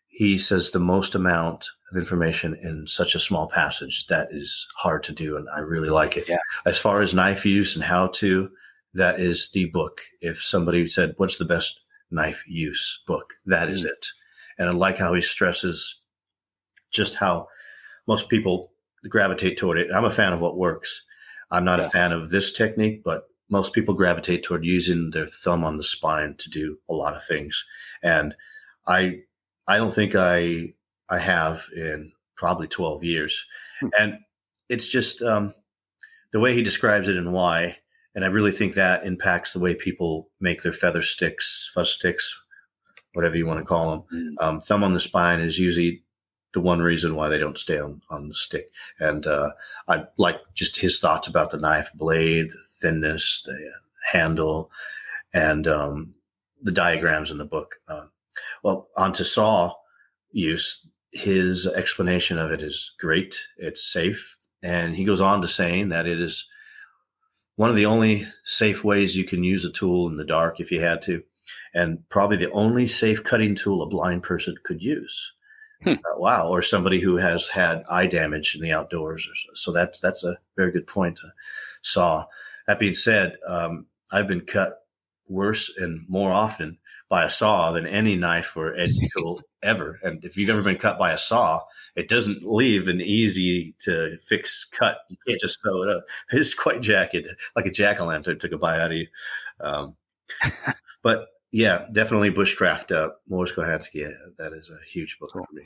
he says, the most amount of information in such a small passage. That is hard to do, and I really like it. Yeah. As far as knife use and how to, that is the book. If somebody said, what's the best knife use book? That is it. And I like how he stresses just how most people gravitate toward it. I'm a fan of what works. I'm not a fan of this technique, but most people gravitate toward using their thumb on the spine to do a lot of things. And I don't think I have in probably 12 years. And it's just the way he describes it and why. And I really think that impacts the way people make their feather sticks, fuzz sticks, whatever you want to call them. Thumb on the spine is usually the one reason why they don't stay on the stick. And I like just his thoughts about the knife blade, the thinness, the handle, and the diagrams in the book. Onto saw use, his explanation of it is great. It's safe. And he goes on to saying that it is one of the only safe ways you can use a tool in the dark if you had to, and probably the only safe cutting tool a blind person could use. Wow. Or somebody who has had eye damage in the outdoors. So that's a very good point. Saw. That being said, I've been cut worse and more often by a saw than any knife or edge tool ever. And if you've ever been cut by a saw, it doesn't leave an easy to fix cut. You can't just sew it up. It's quite jagged, like a jack-o'-lantern took a bite out of you. But yeah, definitely Bushcraft, Morris Kohansky. That is a huge book for me.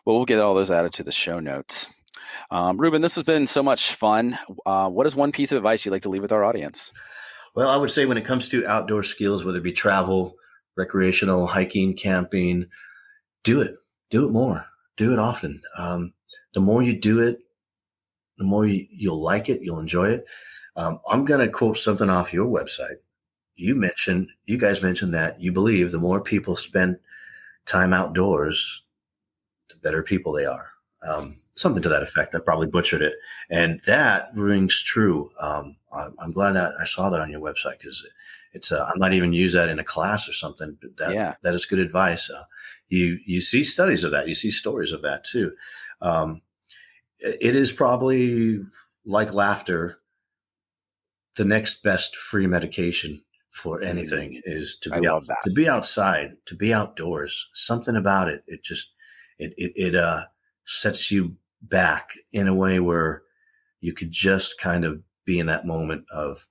Well, we'll get all those added to the show notes. Reuben, this has been so much fun. What is one piece of advice you'd like to leave with our audience? Well, I would say when it comes to outdoor skills, whether it be travel, recreational, hiking, camping, do it. Do it more. Do it often. The more you do it, the more you'll like it. You'll enjoy it. I'm going to quote something off your website. You guys mentioned that you believe the more people spend time outdoors, the better people they are. Something to that effect. I probably butchered it. And that rings true. I'm glad that I saw that on your website, because I might even use that in a class or something. But that is good advice. You see studies of that. You see stories of that too. It is probably like laughter. The next best free medication for anything is to be outside, to be outdoors. Something about it. It sets you back in a way where you could just kind of be in that moment of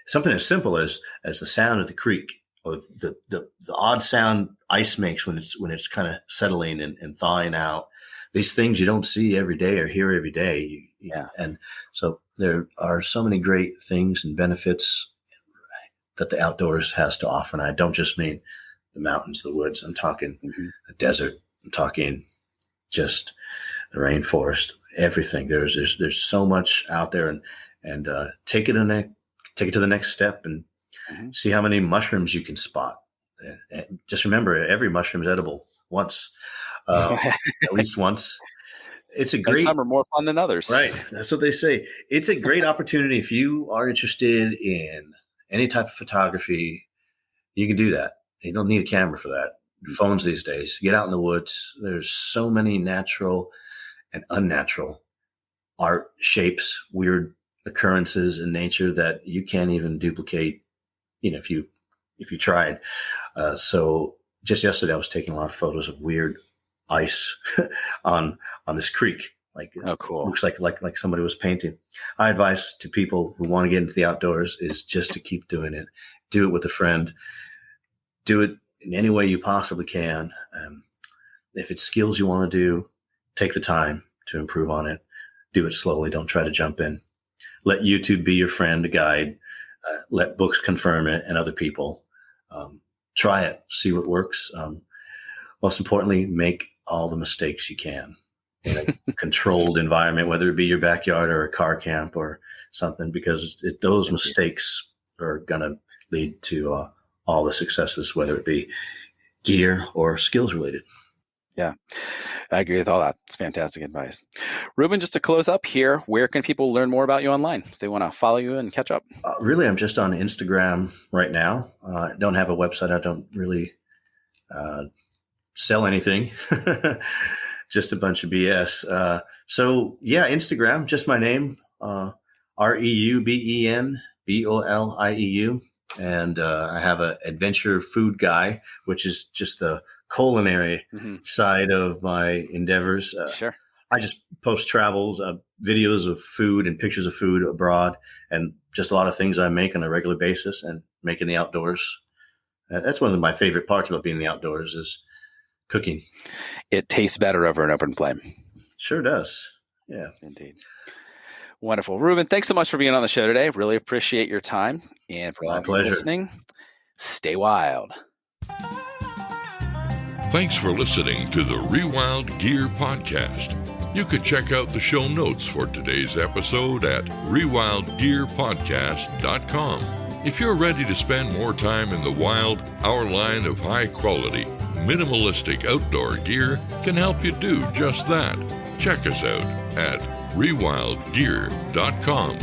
something as simple as the sound of the creek, or the odd sound ice makes when it's kind of settling and thawing out. These things you don't see every day or hear every day. And so there are so many great things and benefits that the outdoors has to offer. And I don't just mean the mountains, the woods. I'm talking a desert. I'm talking just the rainforest, everything. There's so much out there, and take it to the next step and see how many mushrooms you can spot. And just remember, every mushroom is edible once, at least once. It's a great. And some are more fun than others, right? That's what they say. It's a great opportunity if you are interested in any type of photography. You can do that. You don't need a camera for that. Phones these days. Get out in the woods. There's so many natural and unnatural art, shapes, weird occurrences in nature that you can't even duplicate, if you tried. So just yesterday I was taking a lot of photos of weird ice on this creek. Cool. Looks like somebody was painting. I advise to people who want to get into the outdoors is just to keep doing it. Do it with a friend. Do it in any way you possibly can. If it's skills you want to do, take the time to improve on it. Do it slowly. Don't try to jump in. Let YouTube be your friend, a guide. Let books confirm it and other people. Try it. See what works. Most importantly, make all the mistakes you can in a controlled environment, whether it be your backyard or a car camp or something, because those mistakes are going to lead to all the successes, whether it be gear or skills related. Yeah, I agree with all that. It's fantastic advice. Reuben, just to close up here, where can people learn more about you online if they want to follow you and catch up? Really, I'm just on Instagram right now. I don't have a website. I don't really sell anything. Just a bunch of BS. So yeah, Instagram, just my name, Reuben Bolieu. And I have an adventure food guy, which is just the culinary side of my endeavors. Sure. I just post travels, videos of food and pictures of food abroad, and just a lot of things I make on a regular basis and make in the outdoors. That's one of my favorite parts about being in the outdoors is cooking. It tastes better over an open flame. Sure does. Yeah. Indeed. Wonderful. Reuben, thanks so much for being on the show today. Really appreciate your time. And for all of you listening, stay wild. Thanks for listening to the Rewild Gear Podcast. You could check out the show notes for today's episode at rewildgearpodcast.com. If you're ready to spend more time in the wild, our line of high-quality, minimalistic outdoor gear can help you do just that. Check us out at rewildgear.com.